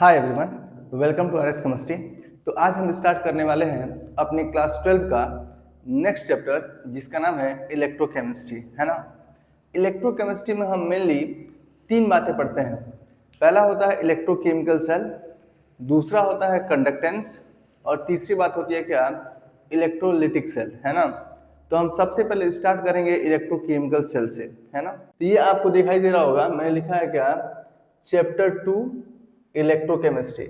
Hi everyone, welcome to RS chemistry. तो आज हम स्टार्ट करने वाले हैं अपनी क्लास 12 का नेक्स्ट चैप्टर जिसका नाम है इलेक्ट्रोकेमिस्ट्री, है ना। इलेक्ट्रोकेमिस्ट्री में हम मेनली तीन बातें पढ़ते हैं। पहला होता है इलेक्ट्रोकेमिकल सेल, दूसरा होता है कंडक्टेंस और तीसरी बात होती है क्या, इलेक्ट्रोलिटिक सेल, है ना। तो हम सबसे पहले स्टार्ट करेंगे इलेक्ट्रोकेमिकल सेल से, है ना। तो ये आपको दिखाई दे रहा होगा, मैंने लिखा है क्या, चैप्टर 2 इलेक्ट्रोकेमिस्ट्री।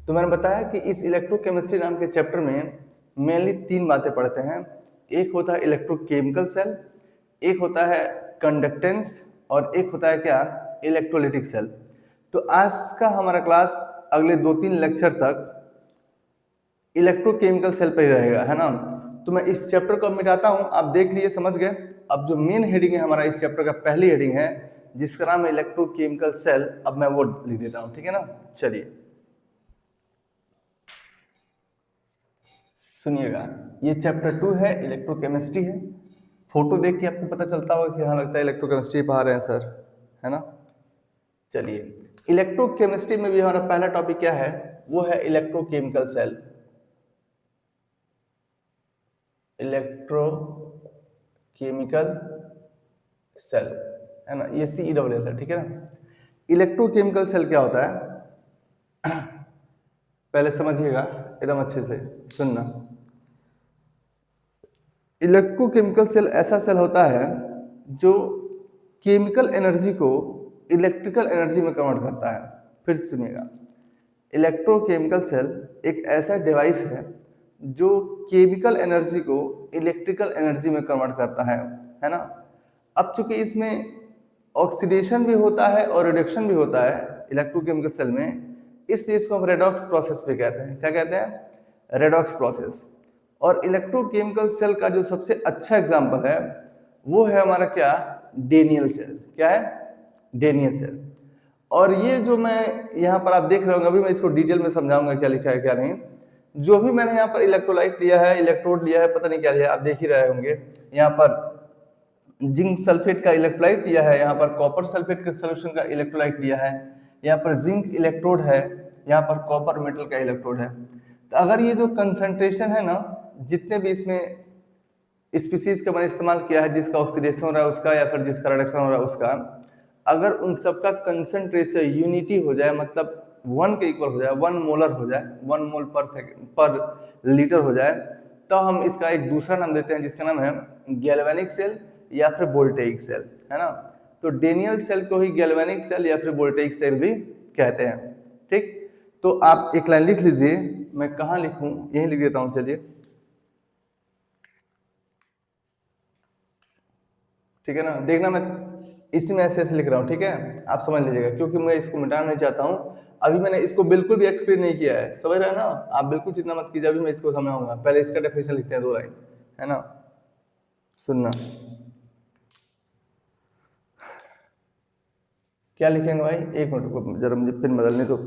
तो मैंने बताया कि इस इलेक्ट्रोकेमिस्ट्री नाम के चैप्टर में मेनली तीन बातें पढ़ते हैं। एक होता है इलेक्ट्रोकेमिकल सेल, एक होता है कंडक्टेंस और एक होता है क्या, इलेक्ट्रोलिटिक सेल। तो आज का हमारा क्लास अगले 2-3 लेक्चर तक इलेक्ट्रोकेमिकल सेल पर ही रहेगा, है ना। तो मैं इस चैप्टर को मिटाता हूं, आप देख लिए, समझ गए। अब जो मेन हेडिंग है हमारा इस चैप्टर का, पहली हेडिंग है जिसका नाम है इलेक्ट्रोकेमिकल सेल, अब मैं वो लिख देता हूं, ठीक है ना। चलिए सुनिएगा, ये चैप्टर 2 है, इलेक्ट्रोकेमिस्ट्री है। फोटो देख के आपको पता चलता होगा कि हाँ, लगता है इलेक्ट्रोकेमिस्ट्री पढ़ा रहे हैं सर, है ना। चलिए, इलेक्ट्रोकेमिस्ट्री में भी हमारा पहला टॉपिक क्या है, वो है इलेक्ट्रोकेमिकल सेल। इलेक्ट्रोकेमिकल सेल, है ना, ये CELL है, ठीक है ना। इलेक्ट्रोकेमिकल सेल क्या होता है, पहले समझिएगा एकदम अच्छे से, सुनना। इलेक्ट्रोकेमिकल सेल ऐसा सेल होता है जो केमिकल एनर्जी को इलेक्ट्रिकल एनर्जी में कन्वर्ट करता है। फिर सुनिएगा, इलेक्ट्रोकेमिकल सेल एक ऐसा डिवाइस है जो केमिकल एनर्जी को इलेक्ट्रिकल एनर्जी में कन्वर्ट करता है ना। अब चूंकि इसमें ऑक्सीडेशन भी होता है और रिडक्शन भी होता है इलेक्ट्रोकेमिकल सेल में, इसलिए इसको हम रेडॉक्स प्रोसेस भी कहते हैं। क्या कहते हैं, रेडॉक्स प्रोसेस। और इलेक्ट्रोकेमिकल सेल का जो सबसे अच्छा एग्जांपल है वो है हमारा क्या, डेनियल सेल। क्या है, डेनियल सेल। और ये जो मैं यहाँ पर आप देख रहे होंगे, अभी मैं इसको डिटेल में समझाऊंगा क्या लिखा है क्या नहीं। जो भी मैंने यहाँ पर इलेक्ट्रोलाइट लिया है, इलेक्ट्रोड लिया है, पता नहीं क्या लिया है, आप देख ही रहे होंगे। यहाँ पर जिंक सल्फेट का इलेक्ट्रोलाइट लिया है, यहाँ पर कॉपर सल्फेट के सोल्यूशन का इलेक्ट्रोलाइट लिया है, यहाँ पर जिंक इलेक्ट्रोड है, यहाँ पर कॉपर मेटल का इलेक्ट्रोड है। तो अगर ये जो कंसंट्रेशन है ना, जितने भी इसमें स्पीसीज का मैंने इस्तेमाल किया है, जिसका ऑक्सीडेशन हो रहा है उसका या फिर जिसका रिडक्शन हो रहा है उसका, अगर उन सबका कंसंट्रेशन यूनिटी हो जाए, मतलब 1 के इक्वल हो जाए, 1 मोलर हो जाए, 1 मोल पर सेकंड पर लीटर हो जाए, तो हम इसका एक दूसरा नाम देते हैं जिसका नाम है गैल्वेनिक सेल या फिर वोल्टेइक सेल, है ना। तो डेनियल सेल को ही गैल्वेनिक सेल या फिर वोल्टेइक सेल भी कहते हैं, ठीक। तो आप एक लाइन लिख लीजिए, मैं कहाँ लिखूं, यही लिख देता हूं। चलिए, ठीक है ना, देखना मैं इसी में ऐसे ऐसे लिख रहा हूँ, ठीक है, आप समझ लीजिएगा, क्योंकि मैं इसको मिटाना नहीं चाहता हूँ। अभी मैंने इसको बिल्कुल भी एक्सप्लेन नहीं किया है, समझ रहे हैं ना। आप बिल्कुल चिंता मत कीजिए, अभी मैं इसको समझाऊंगा। पहले इसका डेफिनेशन लिखते हैं 2 लाइन, है ना, सुनना। क्या लिखेंगे भाई, एक मिनट को जरा मुझे पिन बदलने दो।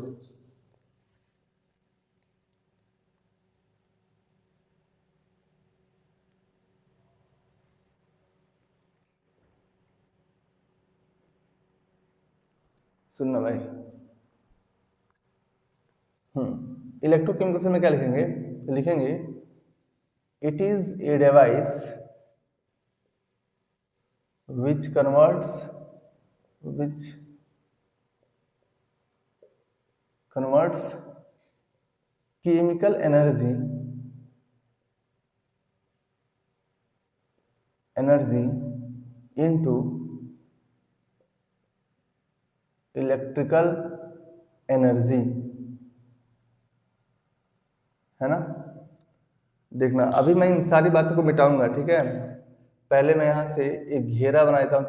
सुनना भाई, इलेक्ट्रोकेमिकल सेल में क्या लिखेंगे, लिखेंगे it is a device which converts chemical energy into electrical energy, है ना। देखना, अभी मैं इन सारी बातों को मिटाऊंगा, ठीक है। पहले मैं यहाँ से एक घेरा बना देता हूँ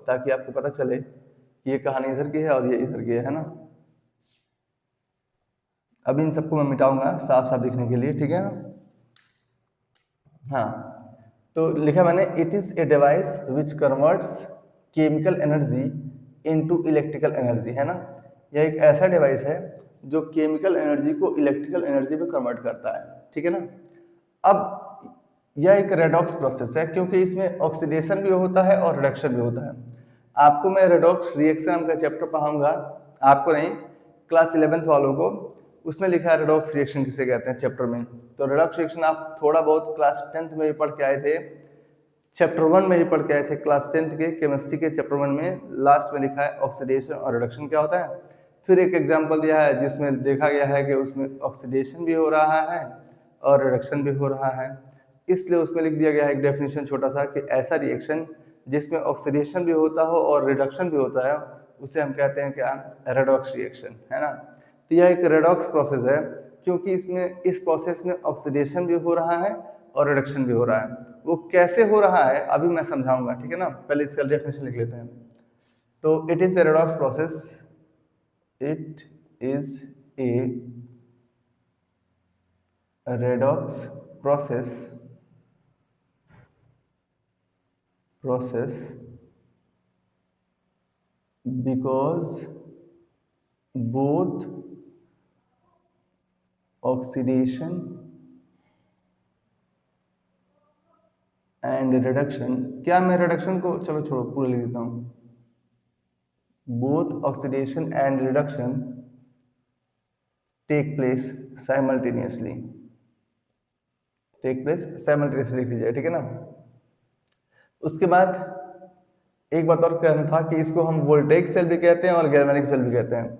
ताकि आपको पता चले कि ये कहानी इधर की है और ये इधर की है ना। अभी इन सबको मैं मिटाऊंगा साफ साफ दिखने के लिए, ठीक है ना। हाँ, तो लिखा मैंने, it is a device which converts chemical energy into electrical energy, है ना। यह एक ऐसा डिवाइस है जो केमिकल एनर्जी को इलेक्ट्रिकल एनर्जी में कन्वर्ट करता है, ठीक है ना। अब यह एक रेडॉक्स प्रोसेस है, क्योंकि इसमें ऑक्सीडेशन भी होता है और रिडक्शन भी होता है। आपको मैं रेडॉक्स रिएक्शन का चैप्टर पढ़ाऊंगा, आपको नहीं, क्लास 11th वालों को, उसमें लिखा है रेडॉक्स रिएक्शन किसे कहते हैं चैप्टर में। तो रेडॉक्स रिएक्शन आप थोड़ा बहुत क्लास 10th में भी पढ़ के आए थे, चैप्टर 1 में ही पढ़ के आए थे, क्लास 10th के केमिस्ट्री के चैप्टर 1 में लास्ट में लिखा है ऑक्सीडेशन और रिडक्शन क्या होता है। फिर एक एग्जाम्पल दिया है जिसमें देखा गया है कि उसमें ऑक्सीडेशन भी हो रहा है और रिडक्शन भी हो रहा है, इसलिए उसमें लिख दिया गया है एक डेफिनेशन छोटा सा कि ऐसा रिएक्शन जिसमें ऑक्सीडेशन भी होता हो और रिडक्शन भी होता है उसे हम कहते हैं क्या, रेडॉक्स रिएक्शन, है ना। तो यह एक रेडॉक्स प्रोसेस है क्योंकि इसमें इस प्रोसेस में ऑक्सीडेशन भी हो रहा है और रिडक्शन भी हो रहा है। वो कैसे हो रहा है अभी मैं समझाऊंगा, ठीक है ना। पहले इसका डेफिनेशन लिख लेते हैं। तो it is a redox process, it is a redox process because both oxidation and reduction, क्या मैं रिडक्शन को चलो छोड़ो पूरा लिख देता हूँ, both oxidation and reduction take place simultaneously लिख लीजिए, ठीक है ना। उसके बाद एक बात और कहना था कि इसको हम वोल्टेइक सेल भी कहते हैं और गैल्वेनिक सेल भी कहते हैं।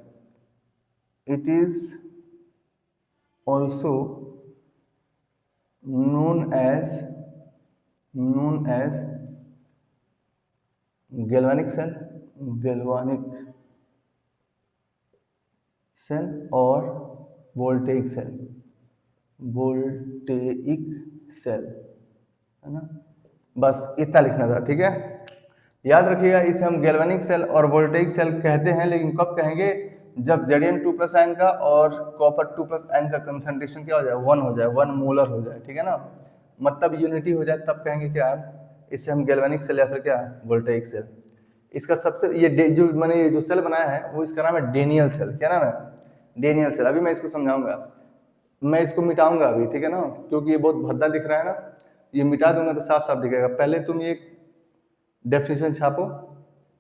It is also known as galvanic cell और voltaic cell, है ना। बस इतना लिखना था, ठीक है। याद रखिएगा इसे हम गैल्वेनिक सेल और वोल्टेइक सेल कहते हैं, लेकिन कब कहेंगे, जब Zn2+ आयन का और कॉपर 2+ आयन का कंसंट्रेशन क्या हो जाए, 1 हो जाए, 1 मोलर हो जाए, ठीक है ना, मतलब यूनिटी हो जाए, तब कहेंगे क्या, इसे हम गैल्वेनिक सेल या फिर क्या, वोल्टेइक सेल। इसका सबसे ये जो मैंने ये जो सेल बनाया है वो इसका नाम है डेनियल सेल। क्या नाम है, डेनियल सेल। अभी मैं इसको समझाऊंगा, मैं इसको मिटाऊंगा अभी, ठीक है ना, क्योंकि ये बहुत भद्दा दिख रहा है ना, ये मिटा दूंगा तो साफ साफ दिखेगा। पहले तुम ये डेफिनेशन छापो,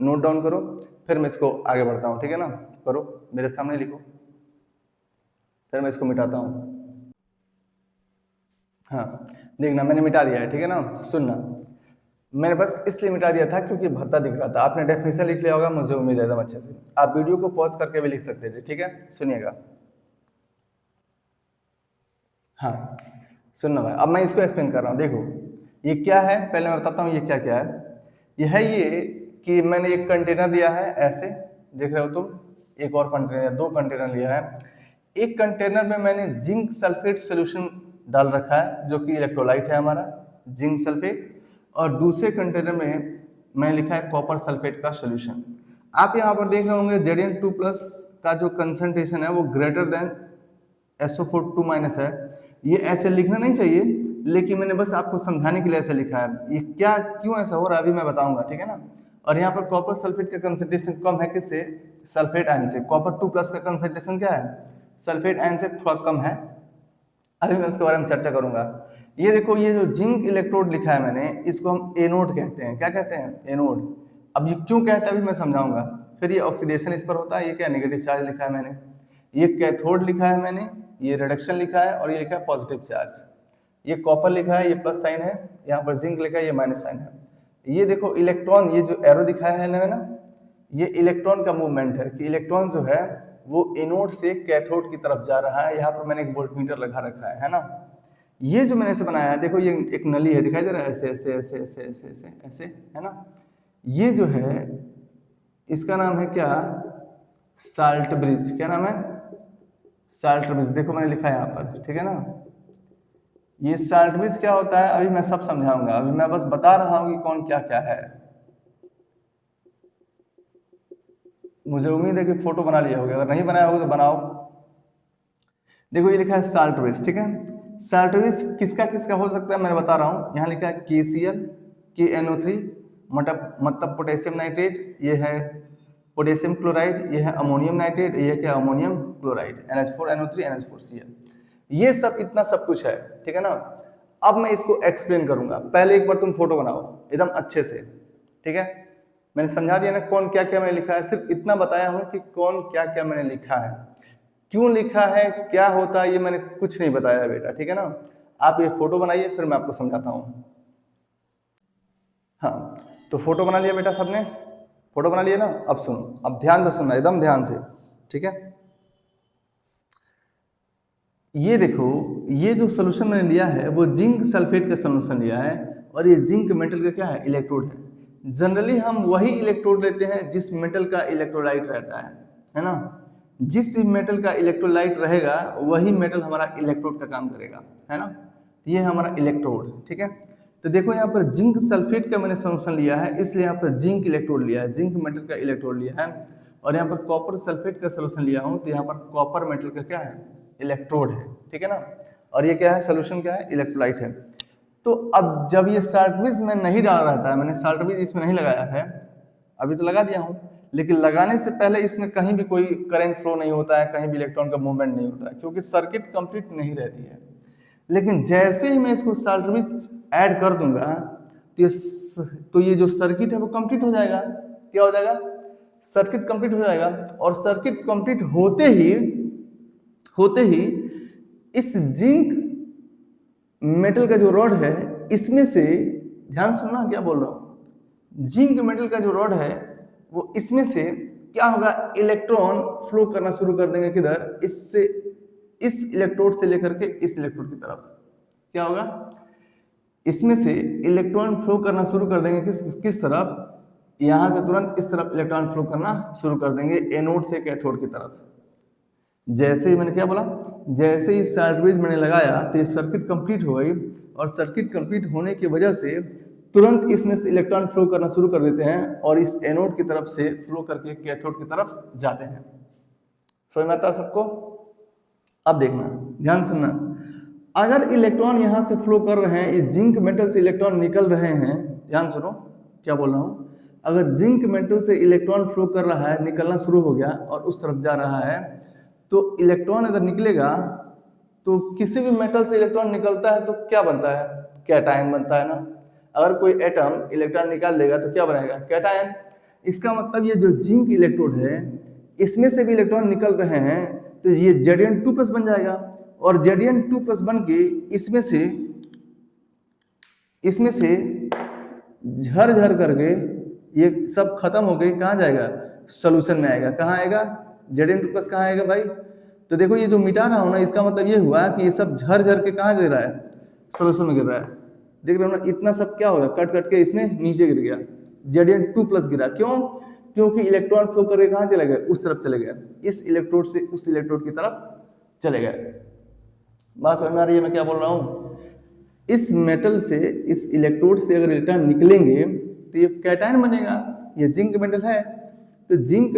नोट डाउन करो, फिर मैं इसको आगे बढ़ता हूँ, ठीक है ना। करो, मेरे सामने लिखो, फिर मैं इसको मिटाता हूँ। हाँ देखना मैंने मिटा दिया है, ठीक है ना। सुनना, मैंने बस इसलिए मिटा दिया था क्योंकि भद्दा दिख रहा था। आपने डेफिनेशन लिख लिया होगा, मुझे उम्मीद है एकदम अच्छे से। आप वीडियो को पॉज करके भी लिख सकते थे, ठीक है, सुनिएगा। हाँ सुनना भाई, अब मैं इसको एक्सप्लेन कर रहा हूँ। देखो ये क्या है, पहले मैं बताता हूँ ये क्या क्या है। ये है ये कि मैंने एक कंटेनर लिया है, ऐसे देख रहे हो तुम, एक और कंटेनर या 2 कंटेनर लिया है। एक कंटेनर में मैंने जिंक सल्फेट सोल्यूशन डाल रखा है जो कि इलेक्ट्रोलाइट है हमारा जिंक सल्फेट, और दूसरे कंटेनर में मैंने लिखा है कॉपर सल्फेट का सोल्यूशन। आप यहाँ पर देख रहे होंगे Zn2+ का जो कंसंट्रेशन है वो ग्रेटर देन SO4 है। ये ऐसे लिखना नहीं चाहिए, लेकिन मैंने बस आपको समझाने के लिए ऐसे लिखा है। ये क्या क्यों ऐसा हो रहा है अभी मैं बताऊंगा, ठीक है ना। और यहाँ पर कॉपर सल्फेट का कंसंट्रेशन कम है, किससे, सल्फेट आयन से। कॉपर 2+ का कंसंट्रेशन क्या है, सल्फेट आयन से थोड़ा कम है। अभी मैं उसके बारे में चर्चा करूंगा। ये देखो, ये जो जिंक इलेक्ट्रोड लिखा है मैंने, इसको हम एनोड कहते हैं। क्या कहते हैं, एनोड। अब ये क्यों कहते हैं अभी मैं समझाऊंगा। फिर ये ऑक्सीडेशन इस पर होता है, ये क्या, नेगेटिव चार्ज लिखा है मैंने। ये कैथोड लिखा है मैंने, ये रिडक्शन लिखा है, और ये लिखा है पॉजिटिव चार्ज। ये कॉपर लिखा है, ये प्लस साइन है, यहाँ पर जिंक लिखा है, ये माइनस साइन है। ये देखो इलेक्ट्रॉन, ये जो एरो दिखाया है ना, ये इलेक्ट्रॉन का मूवमेंट है कि इलेक्ट्रॉन जो है वो एनोड से कैथोड की तरफ जा रहा है। यहाँ पर मैंने एक वोल्टमीटर लगा रखा है ना। ये जो मैंने ऐसे बनाया है, देखो ये एक नली है, दिखाई दे रहा है, ऐसे ऐसे ऐसे ऐसे ऐसे ऐसे ऐसे, है ना। ये जो है इसका नाम है क्या, साल्ट ब्रिज। क्या नाम है, साल्ट ब्रिज। देखो मैंने लिखा है यहाँ पर, ठीक है ना। ये साल्ट ब्रिज क्या होता है अभी मैं सब समझाऊंगा, अभी मैं बस बता रहा हूँ कि कौन क्या क्या है। मुझे उम्मीद है कि फोटो बना लिया होगा, अगर नहीं बनाया होगा तो बनाओ। देखो ये लिखा है साल्ट ब्रिज, ठीक है। साल्ट ब्रिज किसका किसका हो सकता है मैं बता रहा हूँ। यहाँ लिखा है KCl, KNO3, मतलब पोटेशियम नाइट्रेट, ये है पोटेशियम क्लोराइड, ये है अमोनियम नाइट्रेट, ये है क्या, अमोनियम क्लोराइड, NH4NO3 NH4Cl। ये सब इतना सब कुछ है, ठीक है ना। अब मैं इसको एक्सप्लेन करूंगा, पहले एक बार तुम फोटो बनाओ एकदम अच्छे से, ठीक है। मैंने समझा दिया ना कौन क्या क्या मैंने लिखा है, सिर्फ इतना बताया हूं कि कौन क्या क्या मैंने लिखा है। क्यों लिखा है, क्या होता है, ये मैंने कुछ नहीं बताया बेटा, ठीक है ना। आप ये फोटो बनाइए, फिर मैं आपको समझाता हूँ। हाँ, तो फोटो बना लिया बेटा सबने, फोटो बना लिया ना। अब सुनो, अब ध्यान से सुनना, एकदम ध्यान से, ठीक है। ये देखो, ये जो सोल्यूशन मैंने लिया है वो जिंक सल्फेट का सोल्यूशन लिया है, और ये जिंक मेटल का क्या है, इलेक्ट्रोड है। जनरली हम वही इलेक्ट्रोड लेते हैं जिस मेटल का इलेक्ट्रोलाइट रहता है ना। जिस भी मेटल का इलेक्ट्रोलाइट रहेगा वही मेटल हमारा इलेक्ट्रोड का काम करेगा, है ना। ये हमारा इलेक्ट्रोड, ठीक है। तो देखो यहाँ पर जिंक सल्फेट का मैंने सोल्यूशन लिया है, इसलिए यहाँ पर जिंक इलेक्ट्रोड लिया है, जिंक मेटल का इलेक्ट्रोड लिया है। और यहाँ पर कॉपर सल्फेट का सोल्यूशन लिया हूँ, तो यहाँ पर कॉपर मेटल का क्या है, इलेक्ट्रोड है, ठीक है ना। और ये क्या है, सोल्यूशन क्या है, इलेक्ट्रोलाइट है। तो अब जब ये साल्टब्रिज में नहीं डाल रहता है, मैंने साल्टब्रिज इसमें नहीं लगाया है, अभी तो लगा दिया हूँ, लेकिन लगाने से पहले इसमें कहीं भी कोई करंट फ्लो नहीं होता है, कहीं भी इलेक्ट्रॉन का मूवमेंट नहीं होता है, क्योंकि सर्किट कंप्लीट नहीं रहती है। लेकिन जैसे ही मैं इसको साल्टब्रिज ऐड कर दूंगा, तो ये जो सर्किट है वो कंप्लीट हो जाएगा। क्या हो जाएगा, सर्किट कंप्लीट हो जाएगा। और सर्किट कंप्लीट होते ही इस जिंक मेटल का जो रॉड है, इसमें से, ध्यान सुनना क्या बोल रहा हूं, जिंक मेटल का जो रॉड है वो इसमें से क्या होगा, इलेक्ट्रॉन फ्लो करना शुरू कर देंगे, किधर, इससे, इस इलेक्ट्रोड से लेकर के इस इलेक्ट्रोड की तरफ। क्या होगा, इसमें से इलेक्ट्रॉन फ्लो करना शुरू कर देंगे, किस तरफ, यहां से तुरंत इस तरफ इलेक्ट्रॉन फ्लो करना शुरू कर देंगे, एनोड से कैथोड की तरफ। जैसे ही मैंने क्या बोला, जैसे ही साल्टब्रिज मैंने लगाया तो ये सर्किट कंप्लीट हो गई, और सर्किट कंप्लीट होने की वजह से तुरंत इसमें से इलेक्ट्रॉन फ्लो करना शुरू कर देते हैं, और इस एनोड की तरफ से फ्लो करके कैथोड की तरफ जाते हैं। समझ में आता है सबको। अब देखना, ध्यान सुनना, अगर इलेक्ट्रॉन यहां से फ्लो कर रहे हैं, इस जिंक मेटल से इलेक्ट्रॉन निकल रहे हैं, ध्यान सुनो क्या बोल रहा हूं, अगर जिंक मेटल से इलेक्ट्रॉन फ्लो कर रहा है, निकलना शुरू हो गया और उस तरफ जा रहा है, तो इलेक्ट्रॉन अगर निकलेगा, तो किसी भी मेटल से इलेक्ट्रॉन निकलता है तो क्या बनता है, कैटायन बनता है ना। अगर कोई एटम इलेक्ट्रॉन निकाल देगा तो क्या बनाएगा, कैटायन। इसका मतलब ये जो जिंक इलेक्ट्रोड है, इसमें से भी इलेक्ट्रॉन निकल रहे हैं, तो ये Zn2+ बन जाएगा, और Zn2+ बन के इसमें से झर झर करके ये सब खत्म हो गई, कहाँ जाएगा, सोल्यूशन में आएगा। कहाँ आएगा, Zn2+ कहाँ आएगा भाई, तो देखो ये जो मिटा रहा हूं ना, इसका मतलब ये हुआ कि ये सब झर झर के कहाँ गिर रहा है, सोल्यूशन में गिर रहा है। देख रहे हो ना, इतना सब क्या होगा, कट कट के इसमें नीचे गिर गया, Zn2+ गिरा। क्यों, क्योंकि इलेक्ट्रॉन फ्लो करके कहाँ चले गए, उस तरफ चले गए, इस इलेक्ट्रोड से उस इलेक्ट्रोड की तरफ चले गए। बात समझ में आ रही है मैं क्या बोल रहा हूँ। इस मेटल से, इस इलेक्ट्रोड से अगर इलेक्ट्रॉन निकलेंगे तो ये कैटायन बनेगा, ये जिंक मेटल है। तो जिंक